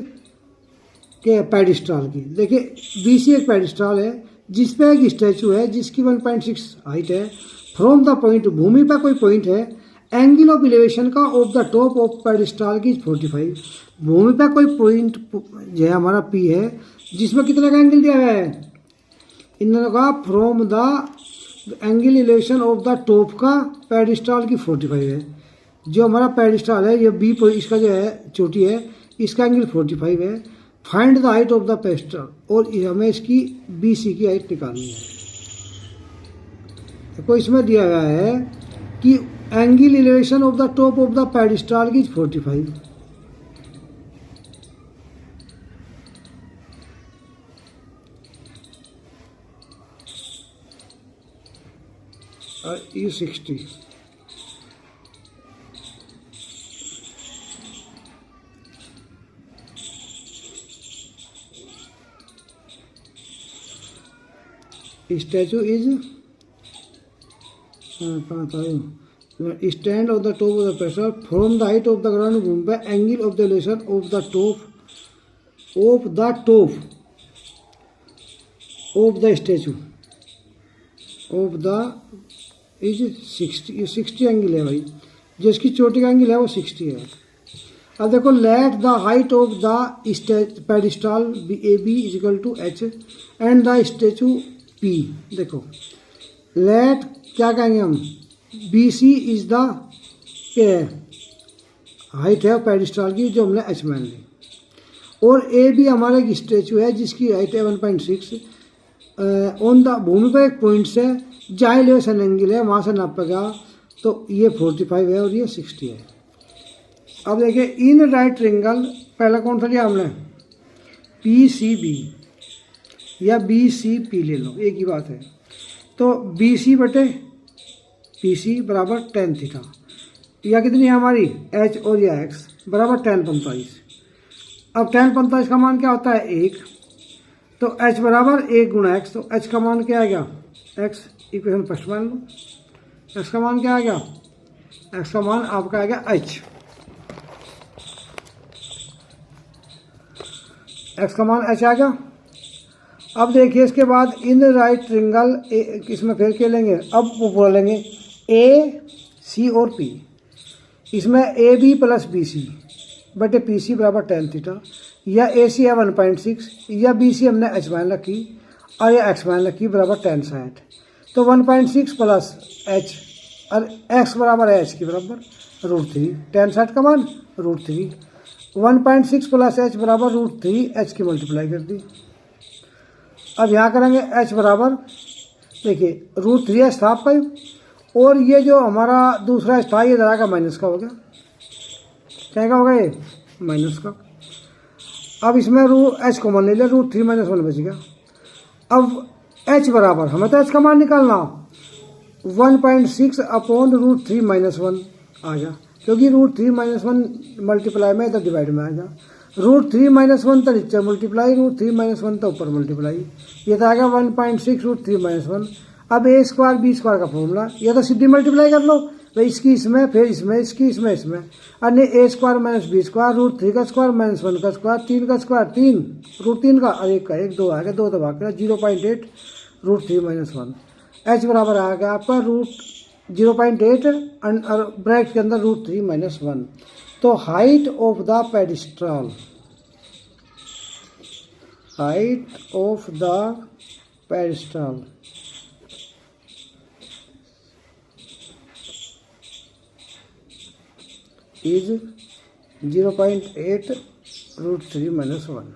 के पेडिस्टल की। देखिए बीसी एक पेडिस्टल है जिस पे एक स्टैचू है जिसकी 1.6 हाइट है, फ्रॉम द पॉइंट भूमि पर कोई पॉइंट है, एंगल ऑफ इलेवेशन का of the top of pedestal की 45, भूमि पर कोई पॉइंट जो है हमारा पी है जिसमें कितने का एंगल दिया हुआ है, इन्होंने कहा from the angle elevation of the top का पेडिस्टल की 45 है, जो हमारा पेडिस्टल है ये बी इसका जो है चोटी है इसका एंगल 45 है, find the height of the pedestal, और हमें इसकी बी सी की हाइट निकालनी है। देखो इसमें दिया गया है कि angle elevation of the top of the pedestal की 45, और ये 60, statue is stand of the top of the pedestal from the height of the ground भूमि पे angle of the elevation of the top of the statue of the is 60 angle है भाई, जिसकी चोटी का एंगल है वो 60 है। अब देखो let the height of the pedestal A B is equal to H and the statue P, देखो लेट क्या कहेंगे हम, B C is the height है पेडिस्टल की जो हमने एच मान ली, और ए भी हमारा एक स्टेचू है जिसकी हाइट है 1.6 ऑन द भूमि पर एक पॉइंट से जहाँ एलिवेशन एंगल है वहाँ से नापेगा तो ये 45 है और ये 60 है। अब देखिए इन राइट ट्रायंगल, पहला कौन सा लिया हमने, पी सी बी या बी सी पी ले लो, एक ही बात है। तो बी सी बटे पी सी बराबर tan थीटा, या कितनी है हमारी एच और या एक्स बराबर tan 45। अब tan 45 का मान क्या होता है 1, तो h बराबर 1 गुणा एक्स, तो h का मान क्या आ गया x, इक्वेशन फर्स्ट मान लो, x का मान क्या आ गया, x का मान आपका आ गया h, x का मान h आ गया। अब देखिए इसके बाद इन राइट ट्रायंगल इसमें फिर क्या लेंगे, अब वो पूरा लेंगे ए सी और पी, इसमें A B plus B C बटे पी सी बराबर tan थीटा, या ए सी है 1.6 या बी सी हमने एच मान रखी और या एक्स मान रखी बराबर tan 60, तो 1.6 प्लस एच और एक्स बराबर है एच की बराबर √3, tan 60 का मान √3, 1.6 प्लस एच बराबर √3 एच की मल्टीप्लाई कर दी। अब यहाँ करेंगे एच बराबर, देखिए √3 एच था आपका, और ये जो हमारा दूसरा एच था ये जरा का माइनस का हो गया, क्या का होगा ये माइनस का। अब इसमें एच को मान ले लिया, √3 - 1 बच गया। अब एच बराबर हमें तो एच का मान निकालना, 1.6 अपॉन √3 - 1 आ गया, क्योंकि √3 - 1 मल्टीप्लाई में इधर डिवाइड में आ गया, √3 - 1 तो नीचे मल्टीप्लाई, √3 - 1 तो ऊपर मल्टीप्लाई, ये तो आ गया 1.6 √3 - 1। अब ए स्क्वायर बी स्क्वायर का फॉर्मूला, ये तो सीधी मल्टीप्लाई कर लो, तो इसकी इसमें फिर इसमें इसकी इसमें इसमें, अन्य ए स्क्वायर माइनस बी स्क्वायर, √3 का स्क्वायर - 1 का स्क्वायर, 3 का स्क्वायर 3, √3 का और 1 का 1, 2 आ गया, 2 तो भाग गया 0.8 √3 - 1। एच बराबर आ गया आपका 0.8 और ब्रैकेट के अंदर √3 - 1। तो height of the pedestal, height of the pedestal is 0.8 √3 - 1।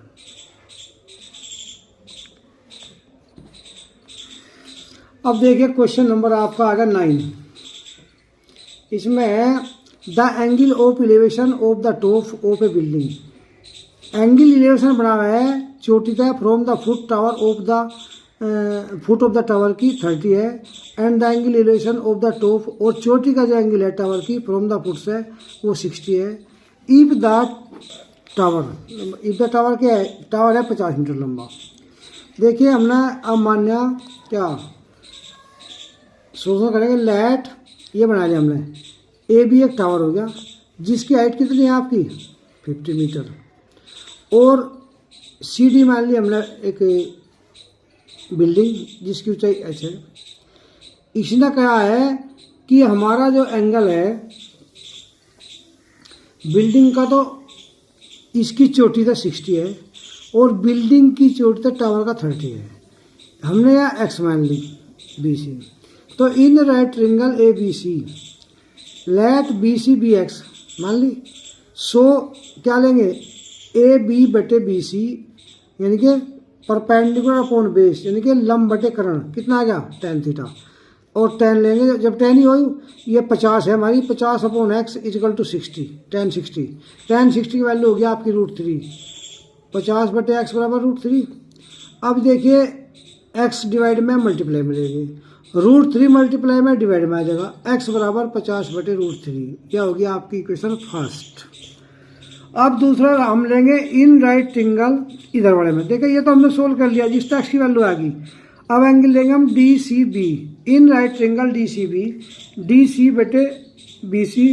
अब देखिए क्वेश्चन नंबर आपका आ गया 9, इसमें है the angle of elevation of the top of A building, angle elevation बना रहा है चोटी का from the foot of the tower की 30 है, and the angle elevation of the top, और चोटी का जो एंगल है टावर की फ्रॉम द फुट से वो 60 है। इफ द टावर क्या है, टावर है 50 मीटर लंबा। देखिए हमने अब मान्या क्या सोचना करेंगे, लेट ये बना लिया हमने, ए बी एक टावर हो गया जिसकी हाइट कितनी है आपकी 50 मीटर, और सी डी मान ली हमने एक बिल्डिंग जिसकी ऊंचाई एच है। इसने कहा है कि हमारा जो एंगल है बिल्डिंग का, तो इसकी चोटी तो 60 है और बिल्डिंग की चोटी तो टावर का 30 है, हमने यहाँ एक्स मान ली बी सी, तो in right triangle A B C let B C B X मान ली, सो क्या लेंगे ए बी बटे बी सी, यानी कि परपेंडिकुलर अपॉन बेस, यानी कि लंब बटे कर्ण, कितना आ गया tan थीटा, और tan लेंगे, जब tan ही हो ये 50 है हमारी, 50 upon X equal to 60, tan 60 की वैल्यू हो गया आपकी √3, 50 बटे एक्स बराबर √3। अब देखिए एक्स डिवाइड में मल्टीप्लाई मिलेगी, √3 मल्टीप्लाई में डिवाइड में आ जाएगा, एक्स बराबर 50 बटे √3, यह होगी आपकी इक्वेशन फर्स्ट। अब दूसरा हम लेंगे इन राइट ट्रायंगल इधर वाले में, देखिए ये तो हमने सोल्व कर लिया, जिस टैक्स की वैल्यू आ गई। अब एंगल लेंगे हम D C B, in right triangle D C बटे बी सी,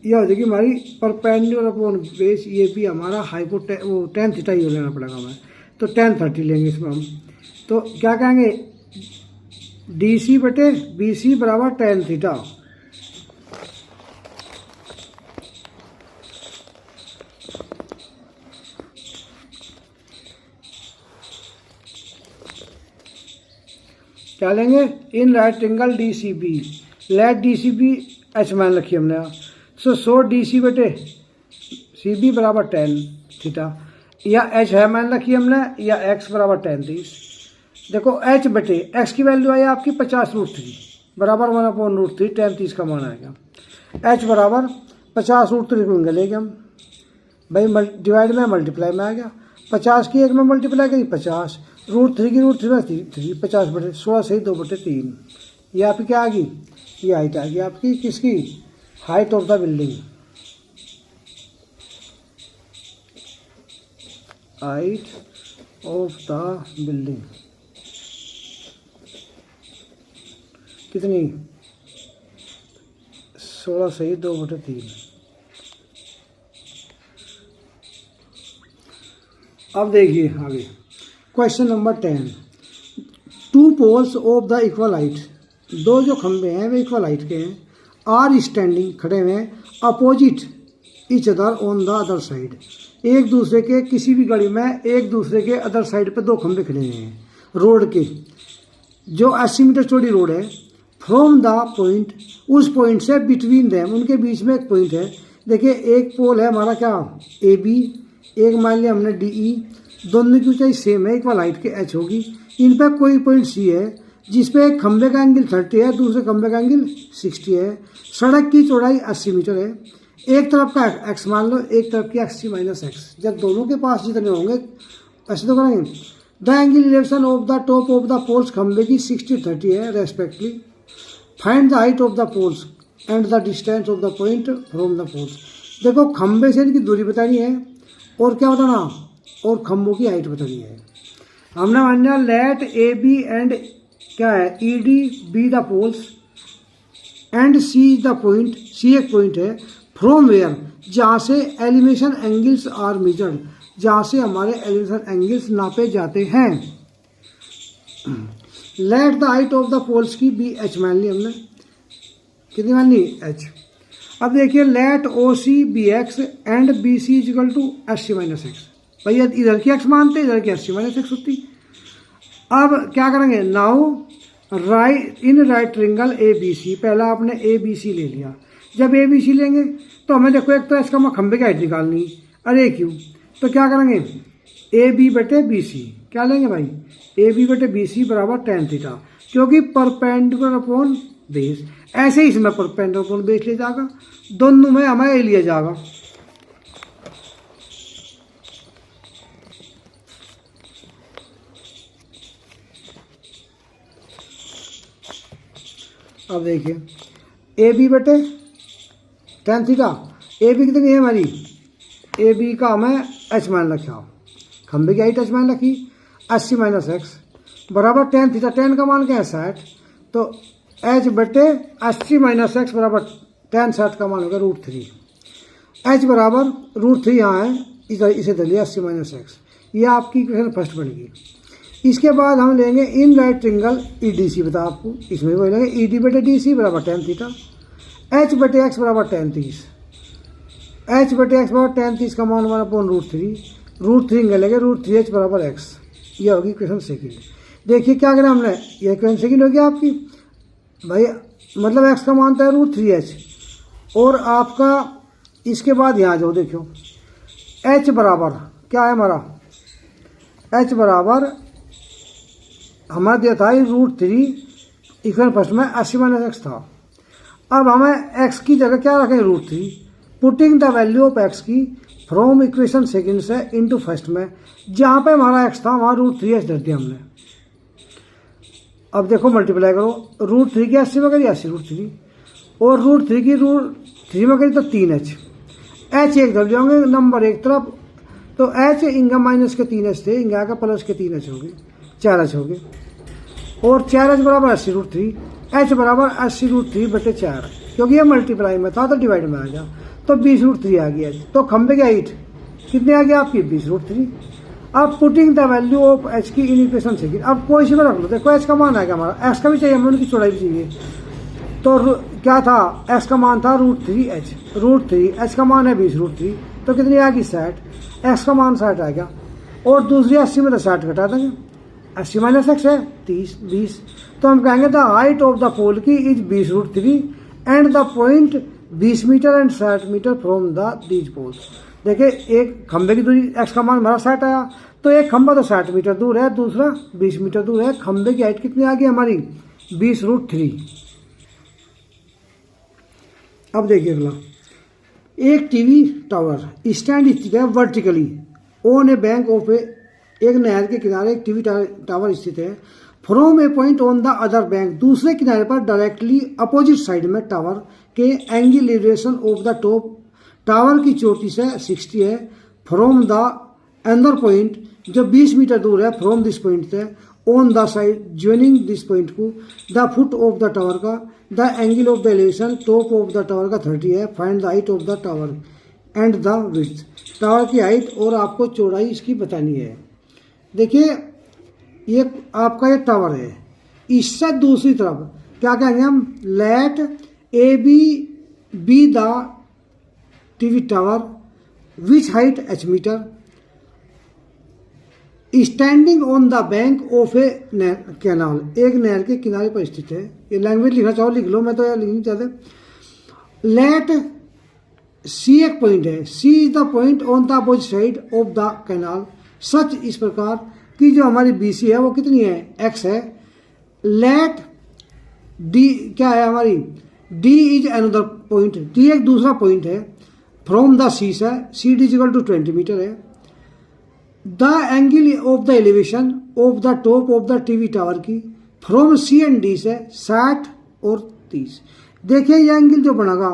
यह हो जाएगी हमारी परपेंडिकुलर अपॉन बेस, ये भी हमारा वो tan थीटा ही लेना पड़ेगा हमें, तो tan 30 लेंगे इसमें हम, तो क्या कहेंगे डी सी बटे बी सी बराबर tan थीटा। क्या लेंगे, in right triangle D C B, let D C B H मान रखी हमने। सो डी सी बटे सी बी बराबर टेन थीटा, या एच है मान रखी हमने, या एक्स बराबर टेन 30। देखो एच बटे एक्स की वैल्यू आई आपकी 50√3 बराबर 1/√3 टेन 30 का मान आएगा। एच बराबर 50√3 को लेंगे हम भाई, डिवाइड में मल्टीप्लाई में आ गया। 50 की 1 में मल्टीप्लाई करी 50, √3 की √3 में 3, 50 बटे 16 से 2/3। ये आपकी क्या आ गई, ये हाइट आ गई आपकी किसकी, height of the building, height of the building कितनी, 16 से 2/3। अब देखिए आगे question number 10, two poles of the equal height, दो जो खंभे हैं वे इक्वल हाइट के हैं, आर स्टैंडिंग खड़े हुए हैं, opposite each other on the other side, एक दूसरे के किसी भी गली में एक दूसरे के अदर साइड पे दो खंभे खड़े हुए हैं रोड के, जो 80 मीटर चौड़ी रोड है। फ्रॉम द पॉइंट, उस पॉइंट से बिटवीन देम, उनके बीच में एक पॉइंट है। देखिए एक पोल है हमारा क्या ए बी, एक मान लिया हमने डी ई, दोनों की ऊंचाई सेम है, इक्वल हाइट के एच होगी। इन पर कोई पॉइंट सी है जिसपे एक खंभे का एंगल 30 है, दूसरे खंभे का एंगल 60 है। सड़क की चौड़ाई 80 मीटर है, एक तरफ का एक्स मान लो, एक तरफ की एक्स माइनस एक्स, जब दोनों के पास जितने होंगे ऐसे तो करेंगे। The angle elevation of the top of the poles, खंभे की 60-30 है respectively. Find the height of the poles and the distance of the point from the poles. देखो खंभे से इनकी दूरी बतानी है और क्या बताना, और खंभों की हाइट बतानी है। हमने माना लेट ए बी एंड क्या है E D B the poles and C the point, C एक पॉइंट है, फ्रॉम वेयर, जहाँ से एलिवेशन एंगल्स आर मेजर्ड, जहाँ से हमारे एलिवेशन एंगल्स नापे जाते हैं। Let the height of the poles की बी एच मान ली हमने, कितनी मान ली एच। अब देखिए let O C B X and B C equal to 80 minus X, भैया इधर की एक्स मानते इधर की 80 माइनस एक्स होती। अब क्या करेंगे, now right in right triangle A B C, पहला आपने ए बी सी ले लिया। जब ए बी सी लेंगे तो हमें देखो एक तो इसका खंभे की हाइट निकालनी, अरे क्यों, तो क्या करेंगे ए बी बटे बी सी, क्या लेंगे भाई ए बी बटे बी सी बराबर टेन थीटा, क्योंकि परपेंडिकुलर अपॉन बेस, ऐसे ही इसमें परपेंडिकुलर अपॉन बेस ले जाएगा, दोनों में हमें ए लिया जाएगा। अब देखिए ए बी बटे टेन थीटा, ए बी कितनी है हमारी, ए बी का हमें एच मान रखा, खंभे की हाइट एच मान रखी 80 माइनस एक्स बराबर टेन थीटा, टेन का मान क्या है 60, तो एच बटे 80 माइनस एक्स बराबर टेन, 60 का मान होगा √3, एच बराबर √3 यहाँ है, इधर इसे धरिए 80 माइनस एक्स, ये आपकी इक्वेशन फर्स्ट बनेगी। इसके बाद हम लेंगे in right triangle E D C, बता आपको इसमें भी लेंगे ई डी बटे डी सी बराबर टेन थीटा, एच बटे एक्स बराबर टेन 30, एच बटे एक्स बराबर टेन 30 का मान हमारा अपॉन √3 लेंगे √3h बराबर एक्स, ये होगी इक्वेशन सेकंड। देखिए क्या करें हमने, ये इक्वेशन सेकंड होगी आपकी भाई, मतलब एक्स का मान था √3h, और आपका इसके बाद यहाँ जाओ देखो एच बराबर क्या है हमारा, एच बराबर हमारा दिया था √3, इक्वेशन फर्स्ट में 80 माइनस एक्स था। अब हमें एक्स की जगह क्या रखें √3, putting the value of x की फ्रॉम इक्वेशन सेकंड से इनटू फर्स्ट में, जहाँ पे हमारा एक्स था वहाँ √3h धर दिया हमने। अब देखो मल्टीप्लाई करो, √3 की 80 में करी 80 √3, और √3 की √3 में करी तो 3h, एच एक धर जाओगे नंबर एक तरफ, तो एच इंगा माइनस के 3h थे, इंगा का प्लस के 3h हो गए, 4h हो गए, और 4h बराबर 80 √3, एच बराबर 80 √3 बटे 4, क्योंकि ये मल्टीप्लाई में था तो डिवाइड में आ गया, तो 20 √3 आ गया। तो खंबे की हाइट कितनी आ गया आपकी 20 √3। अब putting the value of H की इन इक्वेशन सेकंड, अब कोई सी में रख लो, देखो एच का मान आएगा हमारा, एक्स का भी चाहिए हमें, उनकी चौड़ाई भी चाहिए, तो क्या था एक्स का मान था √3h, √3 एच का मान है 20 √3, तो कितनी आ गई 60, एक्स का मान 60 आ गया, और दूसरी 80 में तो 60 घटा देंगे, 80 माइनस एक्स है 20। तो हम कहेंगे the height of the pole की is 20√3 and the point 20 metre and 60 metre from the these poles. देखिए एक खंबे की दूरी एक्स का मान हमारा 60 आया, तो एक खंबा तो 60 मीटर दूर है, दूसरा 20 मीटर दूर है। खंबे की हाइट कितनी आ गई हमारी 20√3। अब देखिए अगला, एक टीवी टावर स्टैंड स्थित है vertically on a bank of a, एक नहर के किनारे एक टीवी टावर स्थित है। From a point on the other bank, दूसरे किनारे पर डायरेक्टली अपोजिट साइड में टावर के angle elevation of the top, tower की चोटी से 60 है। फ्रॉम द अंदर पॉइंट, जो 20 मीटर दूर है फ्रॉम दिस पॉइंट से, on the side joining this point को, the foot of the tower का, the angle of the elevation top of the tower का 30 है। Find the height of the tower and the width, tower की height और आपको चौड़ाई इसकी बतानी है। देखिए ये आपका ये टावर है, इससे दूसरी तरफ क्या कहेंगे हम, let A B the TV tower which height h metre standing on the bank of a canal, एक नहर के किनारे पर स्थित है। ये लैंग्वेज लिखना चाहो लिख लो, मैं तो यार लिख नहीं चाहते। लेट सी एक पॉइंट है, C is the point on the opposite side of the canal, such इस प्रकार कि जो हमारी BC है वो कितनी है x है। लेट डी क्या है हमारी, D is another point, D एक दूसरा पॉइंट है फ्रॉम द C से, CD is equal to 20 metre है। The angle of the elevation of the top of the TV tower की फ्रॉम C एंड D से 60 और 30। देखिए ये एंगल जो बनेगा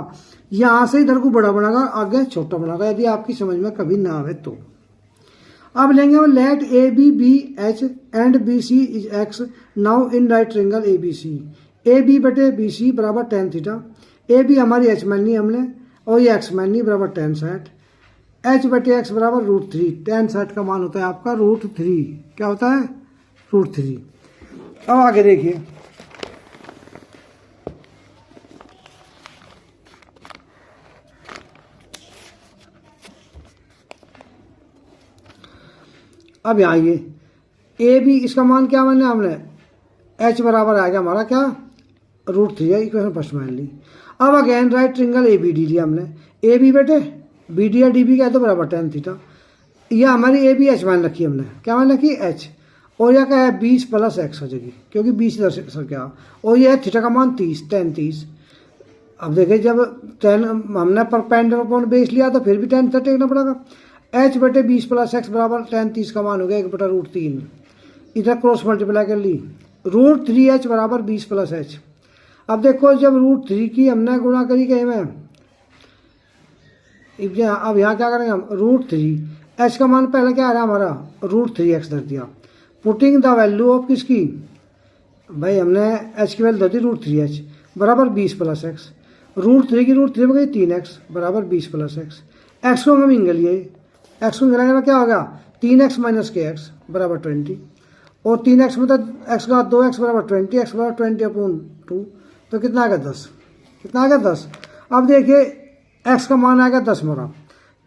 यहां से इधर को बड़ा बनेगा, आगे छोटा बनेगा, यदि आपकी समझ में कभी ना आवे तो। अब लेंगे हम let A B H and BC is x now in right triangle ABC, AB बटे BC बराबर tan थीटा, AB हमारी h मान ली हमने और ये x मान ली बराबर tan 60, h बटे x बराबर √3, tan 60 का मान होता है आपका √3, क्या होता है √3। अब आगे देखिए, अब यहाँ ये ए बी इसका मान क्या माना हमने, h बराबर आ गया हमारा क्या √3 है, इक्वेशन फर्स्ट मान ली। अब अगेन राइट ट्रायंगल ABD लिया हमने, AB बेटे BD या DB का है तो बराबर tan थीटा, यह हमारी AB h मान रखी हमने, क्या मान रखी h, और यह क्या है 20 + x हो जाएगी क्योंकि 20 इधर से क्या, और यह थीटा का मान 30 tan 30। अब देखिए जब tan हमने परपेंडिकुलर अपॉन बेस लिया तो फिर भी tan थीटा टेकना पड़ेगा। h बटे 20 + x बराबर tan 30 का मान हो गया 1/√3, इधर क्रॉस मल्टीप्लाई कर ली, √3h बराबर 20 + h। अब देखो जब √3 की हमने गुणा करी कहीं में, अब यहाँ क्या करेंगे हम, √3 h का मान पहले क्या आ रहा है हमारा √3x धर दिया, पुटिंग द वैल्यू ऑफ किसकी, भाई हमने h की वैल्यू धर दी √3h बराबर 20 + x, √3 की √3 में गई 3x बराबर 20 + x, x को हम इंगल लिए, x को मिलाने में क्या होगा 3x - kx बराबर 20, और 3x में तो x का 2x बराबर 20, x बराबर 20/2, तो कितना आ गया 10, कितना आ गया 10। अब देखिए x का मान आ गया 10 हमारा,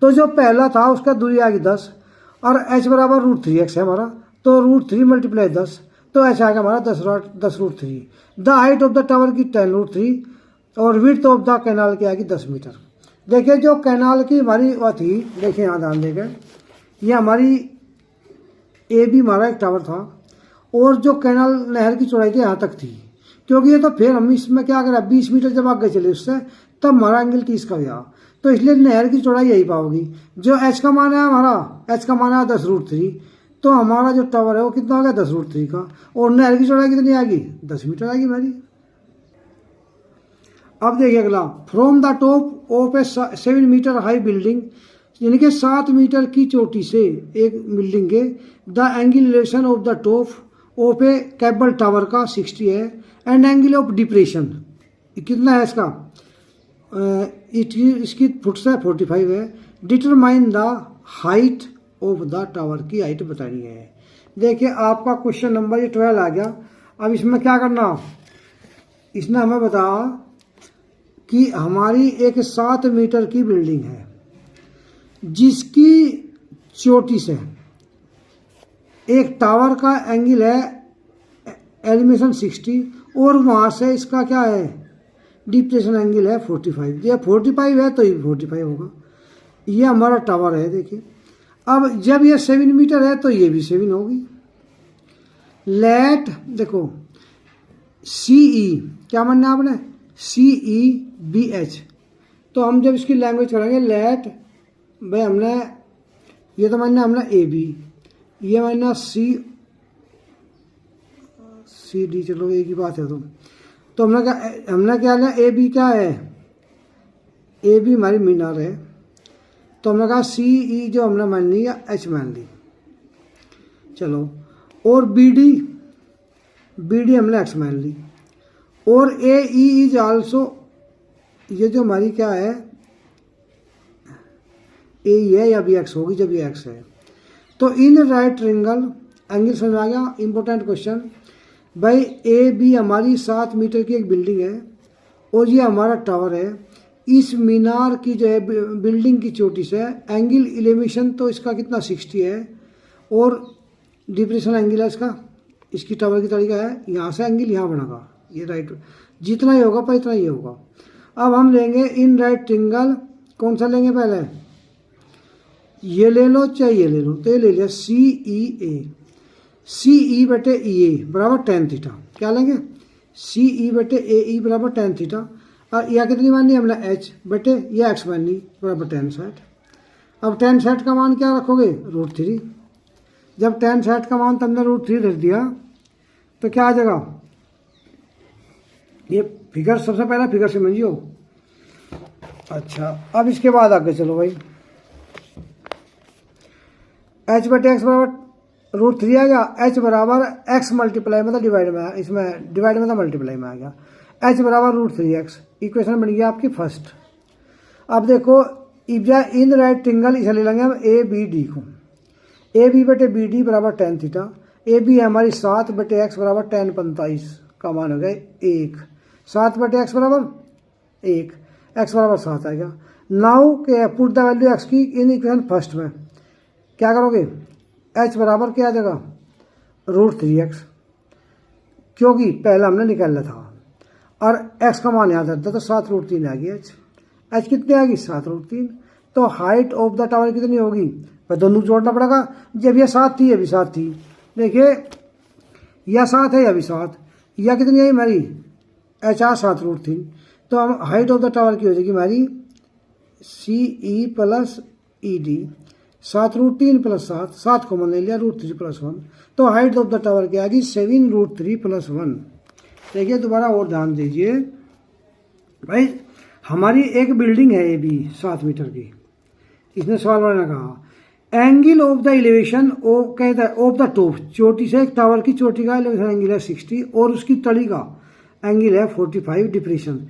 तो जो पहला था उसका दूरी आ गई 10, और h बराबर √3x है हमारा, तो √3 × 10, तो h आ गया हमारा 10√3। The height of the tower की 10√3 और विड्थ ऑफ द कैनाल की आएगी 10 मीटर। देखिए जो कैनाल की हमारी वो थी, देखिए यहाँ ध्यान देकर, ये हमारी AB हमारा एक टावर था और जो कैनाल नहर की चौड़ाई थी यहाँ तक थी, क्योंकि ये तो फिर हम इसमें क्या करें 20 मीटर जब आगे चले उससे तब हमारा एंगल 30 का गया, तो इसलिए नहर की चौड़ाई यही पाओगी। जो h का मान है हमारा, h का मान है 10√3, तो हमारा जो टावर है वो कितना हो गया 10√3 का, और नहर की चौड़ाई कितनी आएगी 10 मीटर आएगी हमारी। अब देखिए अगला, from the top of a 7 metre high building, यानी कि 7 मीटर की चोटी से एक बिल्डिंग के, the angle elevation of the top of A cable tower का 60 है, एंड एंगल ऑफ डिप्रेशन कितना है इसका, इसकी फुट से 45 है। Determine the height of the tower की हाइट बतानी है। देखिए आपका क्वेश्चन नंबर ये 12 आ गया। अब इसमें क्या करना, इसने हमें बताया कि हमारी एक 7 मीटर की बिल्डिंग है जिसकी चोटी से एक टावर का एंगल है एलिवेशन 60 और वहाँ से इसका क्या है डिप्रेशन एंगल है 45। ये 45 है तो ये 45 होगा। ये हमारा टावर है देखिए। अब जब ये 7 मीटर है तो ये भी 7 होगी। लेट देखो CE क्या मानना है आपने CEBH। तो हम जब इसकी लैंग्वेज करेंगे लेट भाई हमने ये तो मानना हमने AB, ये मानना CD, चलो एक ही बात है। तो हमने क्या लिया AB क्या है AB हमारी मीनार है। तो हमने कहा CE जो हमने मान ली या H मान ली। चलो और BD हमने X मान ली और AE इज आल्सो ये जो हमारी क्या है AE है या भी X होगी जब ये X है। तो इन राइट ट्रायंगल एंगल समझ आ गया। इंपॉर्टेंट क्वेश्चन भाई AB हमारी 7 मीटर की एक बिल्डिंग है और ये हमारा टावर है। इस मीनार की जो है बिल्डिंग की चोटी से एंगल एलिवेशन तो इसका कितना 60 है और डिप्रेशन एंगल है इसका, इसकी टावर की तरीका है यहाँ से एंगल यहाँ बनेगा। ये राइट जितना ही होगा पर इतना ही होगा। अब हम लेंगे इन राइट ट्रायंगल, कौन सा लेंगे पहले ये ले लो चाहे ये ले लो। तो ये ले लिया CE बटे EA बराबर tan थीटा। क्या लेंगे CE बटे AE बराबर tan थीटा। और यह कितनी मान ली हमने H बटे यह X मान ली बराबर tan 60। अब tan 60 का मान क्या रखोगे √3। जब tan 60 का मान तुमने √3 रख दिया तो क्या आ जाएगा। ये फिगर सबसे पहला फिगर समझियो। अच्छा अब इसके बाद आगे चलो भाई H बटे X बराबर √3 आ गया। H बराबर X मल्टीप्लाई मतलब डिवाइड में, इसमें डिवाइड में था मल्टीप्लाई में आ गया। H बराबर √3x इक्वेशन बन गया आपकी फर्स्ट। अब देखो इन राइट ट्रायंगल इसे ले लेंगे हम ABD को। AB बटे BD बराबर tan थीटा। AB हमारी 7 बटे X बराबर tan 45 का मान हो गया 1। 7 बटे X बराबर 1, X बराबर 7 आएगा। नाउ के पुट द वैल्यू X की इन इक्वेशन फर्स्ट में क्या करोगे H बराबर क्या आ जाएगा √3x क्योंकि पहला हमने निकाला था और X का मान याद रहता तो 7√3 आ गई। H कितनी आ गई 7√3। तो हाइट ऑफ द टावर कितनी होगी भाई दोनों जोड़ना पड़ेगा। जब ये 7 थी ये भी 7 थी। देखिए यह 7 है यह भी 7, यह कितनी आई हमारी HR 7√3। तो हम हाइट ऑफ द टावर की हो जाएगी हमारी CE प्लस ED 7√3 प्लस 7 को मान ले लिया √3 प्लस 1। तो हाइट ऑफ द टावर की आ गई 7√3 प्लस 1। देखिए दोबारा और ध्यान दीजिए भाई हमारी एक बिल्डिंग है AB 7 मीटर की। इसने सवाल वाले ने कहा एंगल ऑफ द एलिवेशन कहता है ऑफ द टॉप चोटी से एक टावर की चोटी का एलिवेशन एंगल है 60 और उसकी तली का एंगल है 45 depression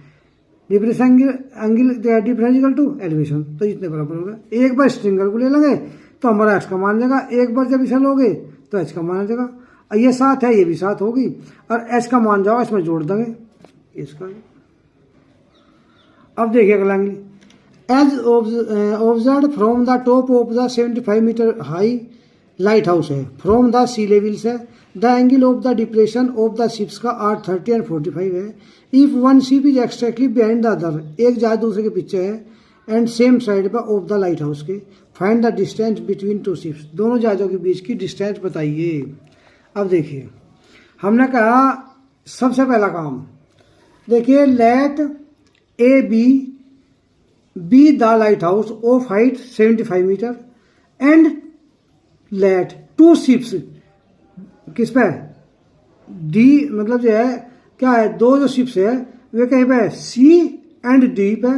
angle differential to elevation. तो इतने बराबर होगा। एक बार स्ट्रिंगल को ले लेंगे तो हमारा X का मान जाएगा। एक बार जब इसे लोगे तो H का मान आ जाएगा। ये 7 है ये भी 7 होगी और H का मान जाओ इसमें जोड़ देंगे इसका। अब देखिए अगला angle as observe from the top of the 75 metre high lighthouse है फ्रॉम द सी लेवल से the angle of the depression of the ships का 30 एंड 45 है। If one ship is exactly behind the other एक जहाज दूसरे के पीछे है एंड सेम साइड पर ऑफ द लाइट हाउस के find the distance between two ships दोनों जहाजों के बीच की डिस्टेंस बताइए। अब देखिए हमने कहा सबसे पहला काम देखिए let AB be the lighthouse of height 75 metre and let 2 ships किस पे D मतलब जो है क्या है 2 जो शिप्स है वे कहीं पे C एंड D पे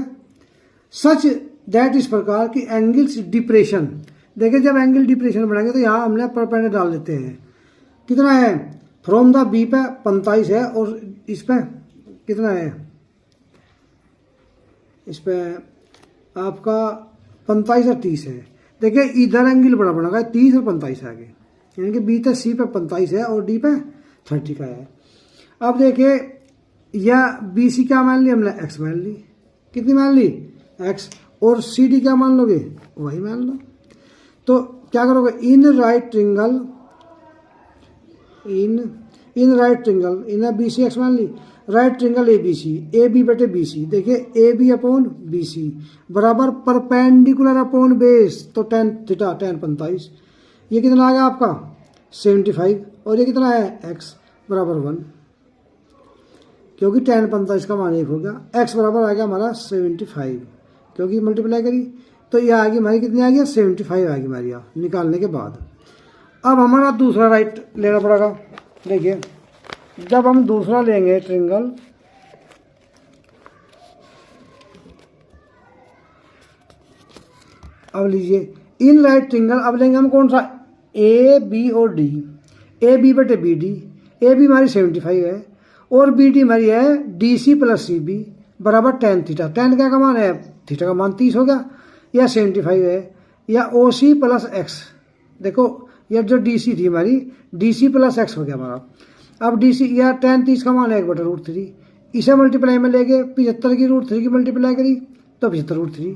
सच दैट इस प्रकार की एंगल्स डिप्रेशन। देखिए जब एंगल डिप्रेशन बनाएंगे तो यहाँ हमने परपेंडिकुलर डाल देते हैं। कितना है फ्रॉम द B पे 45 है और इस पे कितना है इस पे आपका 45 और 30 है। देखिए इधर एंगल बड़ा बनेगा 30 और 45 आगे यानी कि B से C पे 45 है और D पे 30 का है। अब देखिए यह BC क्या मान ली हमने X मान ली। कितनी मान ली X और CD क्या मान लोगे वही मान लो। तो क्या करोगे in right triangle in right triangle, in B C X मान ली, राइट ट्रिंगल ए बी बटे बी सी, देखिए A B upon B C बराबर परपेंडिकुलर अपॉन बेस, तो टेन थीटा टेन 45, ये कितना आ गया आपका 75, और ये कितना है एक्स बराबर 1, क्योंकि टेन 45 का मान 1 हो गया, एक्स बराबर आ गया हमारा 75, क्योंकि मल्टीप्लाई करी तो ये आ गई हमारी कितनी आ गई 75 आ गई हमारी यहाँ निकालने के बाद। अब हमारा दूसरा राइट लेना पड़ेगा। देखिए जब हम दूसरा लेंगे ट्रिंगल, अब लीजिए इन राइट ट्रिंगल, अब लेंगे हम कौन सा ए बी और डी, ए बी बटे बी डी, ए बी हमारी 75 है और बी डी हमारी है D C plus C B बराबर टेन थीटा, टेन क्या का मान है थीटा का मान 30 हो गया, या 75 है, या ओ सी प्लस एक्स, देखो यह जो डी सी थी हमारी डी सी प्लस एक्स हो गया हमारा, अब डी सी या टेन 30 का मान है 1/√3, इसे मल्टीप्लाई में लेके 75 की √3 की मल्टीप्लाई करी तो 75√3,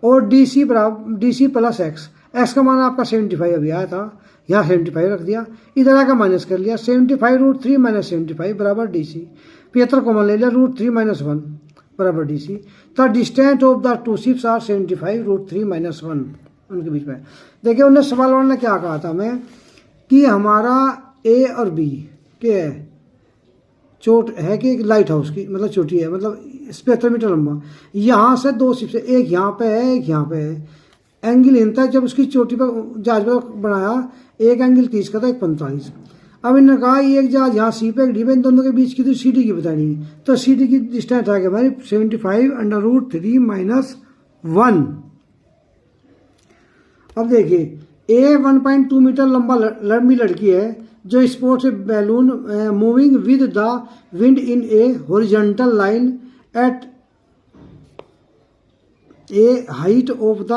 और डी सी बराबर D C plus X, X का मान आपका 75 अभी आया था, यहाँ 75 रख दिया, इधर आकर माइनस कर लिया, 75√3 माइनस 75 बराबर डी सी, 75 कॉमन ले लिया, √3 माइनस 1 बराबर D C, the distance of the two ships are 75√3 minus 1 उनके बीच में। देखिए उन्हें सवाल वाले ने क्या कहा था हमें कि हमारा ए और बी के चोट है कि एक लाइट हाउस की मतलब चोटी है, मतलब 75 मीटर लंबा, यहाँ से दो शिप से, एक यहाँ पे है एक यहाँ पे है, एंगल हिलता है, जब उसकी चोटी पर जहाज पर बनाया एक एंगल 30 का था एक 45, अब इन्होंने कहा एक जहाज यहाँ सी पे एक डी पे, इन दोनों के बीच की तो सी डी की बतानी, तो सी डी की डिस्टेंस आ गया हमारी 75√3 माइनस 1। अब देखिए ए 1.2 मीटर लंबी लड़की है जो sports balloon moving with the wind in a horizontal line at a height of the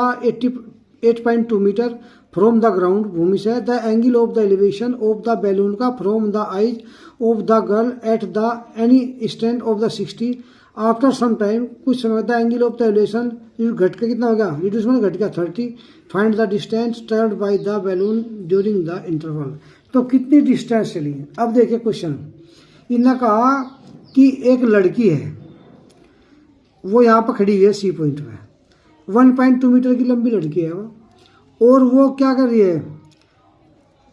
8.2 metre from the ground, भूमि से, the angle of the elevation of the balloon का from the eyes of the girl at the any stand of the 60, after some time, कुछ समय the angle of the elevation घट के कितना हो गया, रिड्यूसमेंट घट गया 30, find the distance travelled by the balloon during the interval, तो कितनी डिस्टेंस चली। अब देखिए क्वेश्चन, इन्होंने कहा कि एक लड़की है वो यहाँ पर खड़ी है सी पॉइंट में, 1.2 मीटर की लंबी लड़की है वो, और वो क्या कर रही है,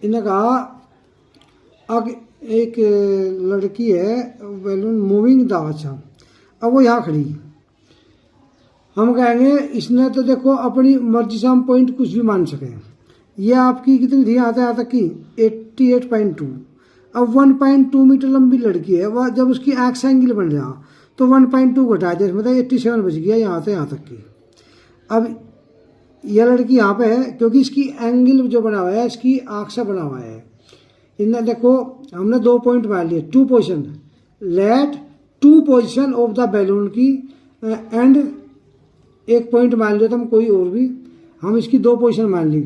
इन्होंने कहा अब एक लड़की है बैलून मूविंग द, अच्छा अब वो यहाँ खड़ी, हम कहेंगे इसने तो देखो अपनी मर्जी से हम पॉइंट कुछ भी मान सके, ये आपकी कितनी थी यहाँ तक की 88.2, अब 1.2 मीटर लंबी लड़की है वह, जब उसकी एक्स एंगल बन रहा तो 1.2 घटा दे, मतलब 87 बच गया यहाँ से यहाँ तक की। अब यह लड़की यहाँ पे है क्योंकि इसकी एंगल जो बना हुआ है इसकी आँख से बना हुआ है, इनने देखो हमने 2 पॉइंट मान लिए, 2 position, let 2 position of the balloon की एंड एक पॉइंट मान लिया तो हम कोई और भी, हम इसकी 2 पोजिशन मान ली,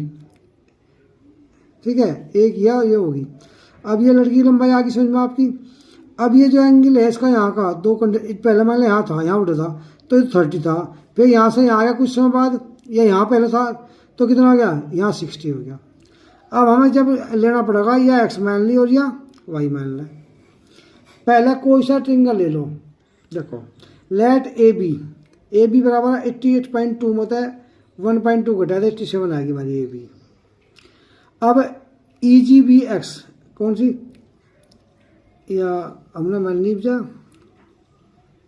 ठीक है, एक ये होगी। अब ये लड़की लंबाई आ गई समझ में आपकी। अब ये जो एंगल है इसका यहाँ का पहले मान लिया यहाँ था, यहाँ उठा था तो 30 था, फिर यहाँ से यहाँ आया कुछ समय बाद, या यहाँ पहले था तो कितना हो गया, यहाँ 60 हो गया। अब हमें जब लेना पड़ेगा या एक्स मान ली और या वाई मान लें, पहले कोई सा ट्रिंगल ले लो, देखो लेट ए बी बराबर 88.2 में है 1.2 घटा दे 87 आ गई हमारी ए बी। अब ई जी बी एक्स कौन सी, या हमने मान ली जा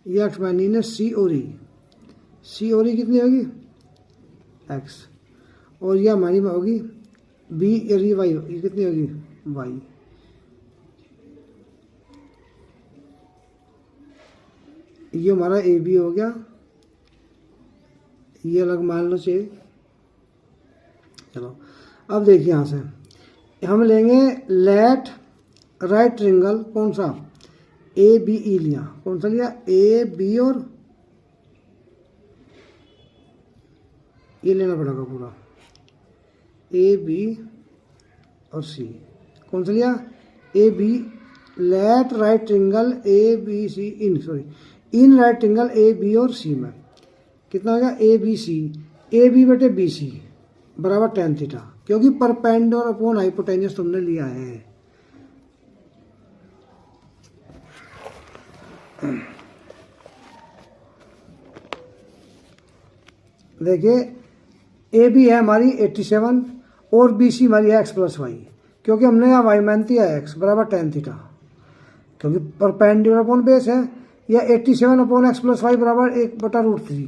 ये एक्स मान ली ना सी और ई कितनी होगी एक्स, और यह हमारी में होगी बी और ये वाई, ये कितनी होगी वाई। ये हमारा ए बी हो गया, ये अलग मान लो चाहिए। चलो अब देखिए यहाँ से हम लेंगे लेट राइट ट्रिंगल, कौन सा ए बी ई लिया, कौन सा लिया ए बी, और ये लेना पड़ेगा पूरा ए बी और सी, कौन सा लिया A B, let right triangle A B C in right triangle A B और सी में कितना हो गया A B C, A B बटे बी सी बराबर tan थीटा, क्योंकि परपेंडिकुलर अपॉन हाइपोटेन्यूस तुमने लिया है, देखिए ए बी है हमारी 87 और बी सी हमारी है एक्स प्लस वाई, क्योंकि हमने यहाँ वाई मान दिया एक्स बराबर tan थीटा, क्योंकि परपेंडिकुलर अपॉन बेस है, या 87 अपॉन एक्स प्लस वाई बराबर 1/√3।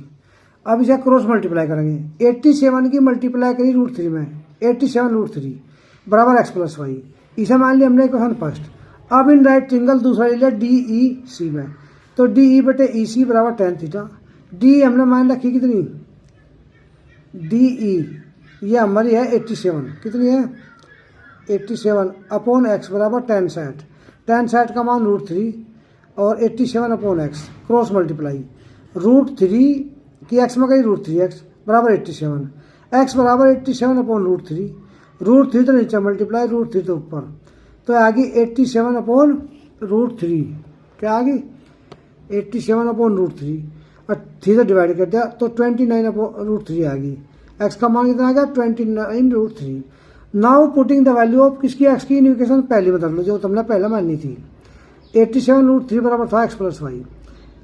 अब इसे क्रॉस मल्टीप्लाई करेंगे, 87 की मल्टीप्लाई करी √3 में, 87√3 बराबर एक्स प्लस वाई। इसे मान लिया हमने क्वेश्चन फर्स्ट। अब इन राइट ट्रिंगल दूसरा ले लिया DEC में, तो DE/EC बराबर tan थीटा। डी हमने मान रखी कितनी, DE ये हमारी है 87, कितनी है 87 अपॉन एक्स बराबर tan 60। tan 60 का मान √3 और 87 अपॉन एक्स क्रॉस मल्टीप्लाई, √3 की एक्स में गई √3x बराबर 87, एक्स बराबर 87 अपॉन √3, √3 तो नीचे मल्टीप्लाई, √3 तो ऊपर, तो आ गई 87 अपॉन √3। क्या आ गई 87 अपॉन √3 और 3 से डिवाइड कर दिया तो 29 अपॉन √3 आ गई। एक्स का मान कितना आ गया 29√3। Now putting the value of किसकी एक्स की इक्वेशन पहले बदल लो जो तुमने पहले माननी थी। 87√3 बराबर था एक्स प्लस वाई,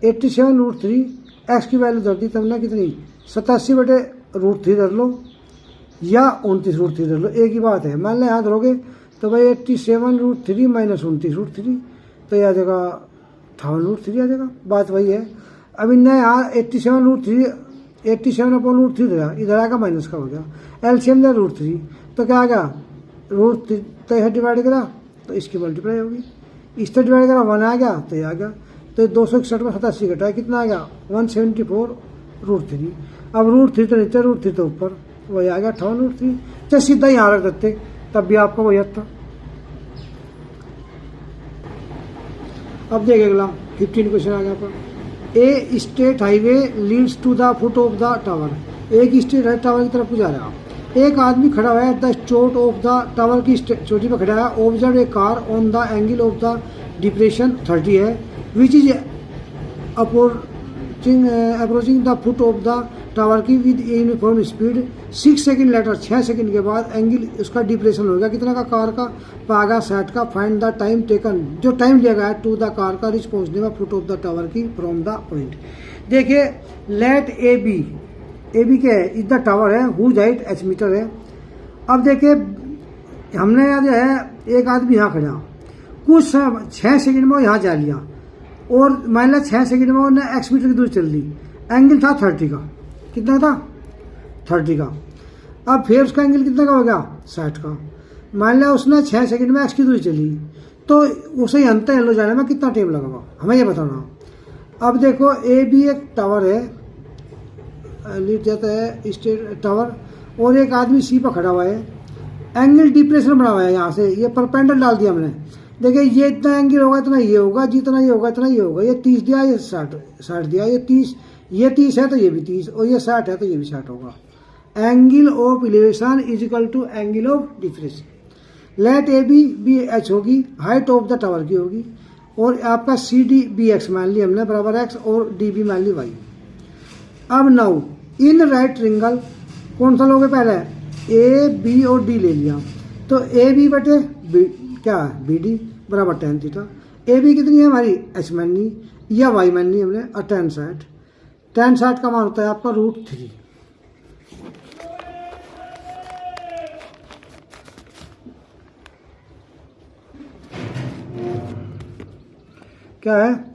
87√3 एक्स की वैल्यू धर दी तुमने कितनी 87/√3 धर लो या 29√3 धर लो, एक ही बात है। मान लो यहाँ धरोगे तो भाई 87√3 माइनस 29√3 तो यह आ जाएगा 58√3 आ जाएगा, बात वही है। अब इनने यहाँ 87 अपॉन √3 धरा, इधर आएगा माइनस का हो गया, एलसीएम दिया √3 तो क्या आ गया √3, तो यह डिवाइड करा तो इसकी मल्टीप्लाई होगी, इससे डिवाइड करा 1 आ गया तो ये आ गया, तो 261 में 87 घटाया कितना आ गया 174√3। अब √3 तो नीचे √3 तो ऊपर, वही आ गया 58√3। चाहे सीधा यहाँ रख देते तब भी आपका वही था। अब देखिए अगला 15 क्वेश्चन आ गया पर, a state highway leads to the foot of the tower. एक स्टेट है टावर की तरफ जा रहा है, एक आदमी खड़ा हुआ है द चोट ऑफ द टावर की चोटी पर खड़ा है। Observe a car on the angle of the depression 30 है, which is approaching the foot of the tower की with uniform speed 6 second later, 6 second के बाद एंगल उसका डिप्रेशन हो गया कितना का कार का पागा 60 का। फाइंड द टाइम टेकन, जो टाइम लिया गया टू द कार का रिच पहुंचने में फुट ऑफ द टावर की फ्रॉम द पॉइंट। देखिए लेट ए बी के इज द टावर है, हुज हाइट h मीटर है। अब देखिए हमने यहाँ जो है एक आदमी यहाँ खड़ा, कुछ 6 सेकंड में यहाँ जा लिया और मान लिया 6 सेकंड में उन्होंने x मीटर की दूर चल दी, एंगल था 30 का, कितना था 30 का। अब फिर उसका एंगल कितना का हो गया 60 का। मान लिया उसने 6 सेकंड में x की दूरी चली, तो उसे अंत लो जाने में कितना टाइम लगेगा हमें ये बताना। अब देखो ए बी एक टावर है, लीड जाता है स्टेट टावर, और एक आदमी सी पर खड़ा हुआ है, एंगल डिप्रेशन बना हुआ है यहाँ से, ये परपेंडिकुलर डाल दिया हमने। देखिए ये इतना एंगल होगा इतना ये होगा, जितना ये होगा इतना ये होगा, ये 30 दिया ये 60 दिया, ये 30 है तो ये भी 30 और ये 60 है तो ये भी 60 होगा। Angle of elevation is equal to angle of depression. Let A B H होगी, हाइट ऑफ द टावर की होगी, और आपका सी डी बी एक्स मान लिया हमने बराबर एक्स और डी बी मान ली वाई। अब नाउ इन राइट ट्रिंगल कौन सा लोगे पहले ए बी और डी ले लिया, तो ए बी बटे बी क्या बी डी बराबर tan थीटा। ए बी कितनी है हमारी एच मान ली या वाई मान ली हमने, और tan 60 का मान होता है आपका √3। क्या है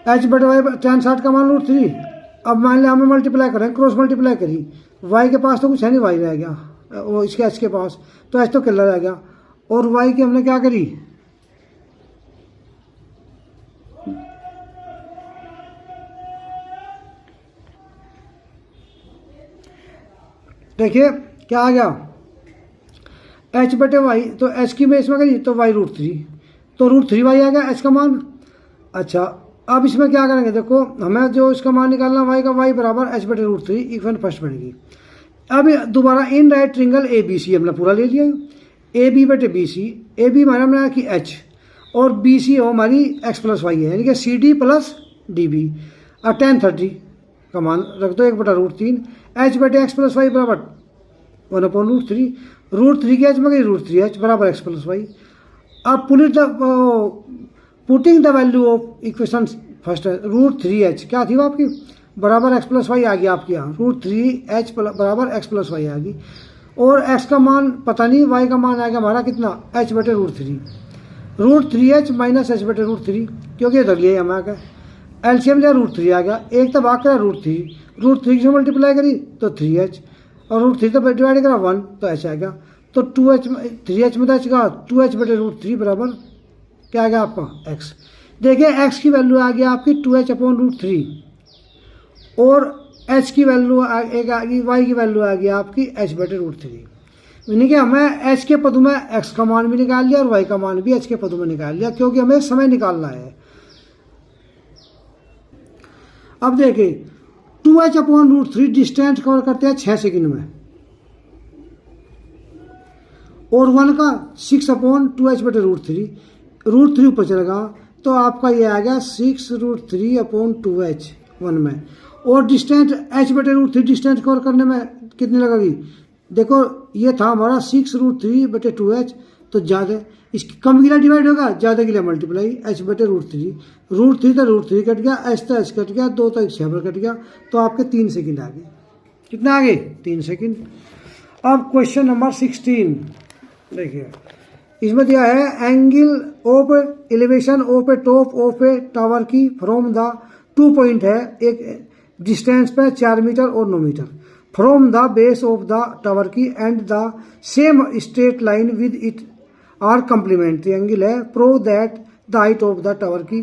h बटे वाई tan 60 का मान √3। अब मान लिया हमें मल्टीप्लाई करें, क्रॉस मल्टीप्लाई करी, y के पास तो कुछ है नहीं, y रह गया, वो इसके h के पास तो h तो किला रह गया, और y की हमने क्या करी देखिए क्या आ गया h बटे वाई, तो h की में इसमें करी तो y √3, तो √3y आ गया h का मान। अच्छा अब इसमें क्या करेंगे, देखो हमें जो इसका मान निकालना y का, y बराबर h बटे √3 इक्वेशन फर्स्ट बनेगी। अब दोबारा in right triangle A B C हमने पूरा ले लिया, ए बी बटे बी सी, ए बी हमारा हमने कि h और बी सी हो हमारी x प्लस वाई है, यानी कि C D plus D B, और tan 30 का मान रख दो 1/√3, h बटे x प्लस वाई बराबर 1/√3, √3 की h में गई √3h बराबर x प्लस वाई। अब पुलिट putting the value of equation first है √3h क्या थी वो आपकी बराबर x प्लस वाई आ गया आपके यहाँ √3h बराबर x प्लस वाई आ गई और x का मान पता नहीं y का मान आएगा हमारा कितना h बटे √3h माइनस h बटे √3 क्योंकि इधर लिए हम आ गए एलसीएम लिया √3 आ गया एक तो भाग करा √3 से मल्टीप्लाई करी तो 3h और √3 तो डिवाइड करा 1 तो h आ गया तो 3h में तो h का 2h बटे √3 बराबर क्या आ गया आपका x। देखिए x की वैल्यू आ गया आपकी 2h अपॉन √3 और h की वैल्यू एक आ गई y की वैल्यू आ गई आपकी h बटे √3 यानी कि हमें h के पदों में x का मान भी निकाल लिया और y का मान भी h के पदों में निकाल लिया क्योंकि हमें समय निकालना है। अब देखिए 2h अपॉन √3 डिस्टेंस कवर करते हैं 6 सेकंड में और 1 का 6 अपॉन 2h बटे √3 ऊपर चलेगा तो आपका ये आ गया 6√3 अपॉन 2h 1 में और डिस्टेंस h बटे √3 डिस्टेंस कवर करने में कितनी लगेगी देखो ये था हमारा 6√3 बटे 2h तो ज़्यादा इसकी कम के लिए डिवाइड होगा ज़्यादा के लिए मल्टीप्लाई h बटे √3 तो √3 कट गया h तो h कट गया 2 तो 6 पर कट गया तो आपके 3 सेकंड आ गए कितना आ गए 3 सेकंड। अब क्वेश्चन नंबर 16 देखिए इसमें दिया है angle of elevation of a top of a tower की फ्रॉम द 2 पॉइंट है एक डिस्टेंस पे 4 मीटर और 9 metre from the base of the tower की and the same straight line with it are complementary angle है prove that the height of the tower की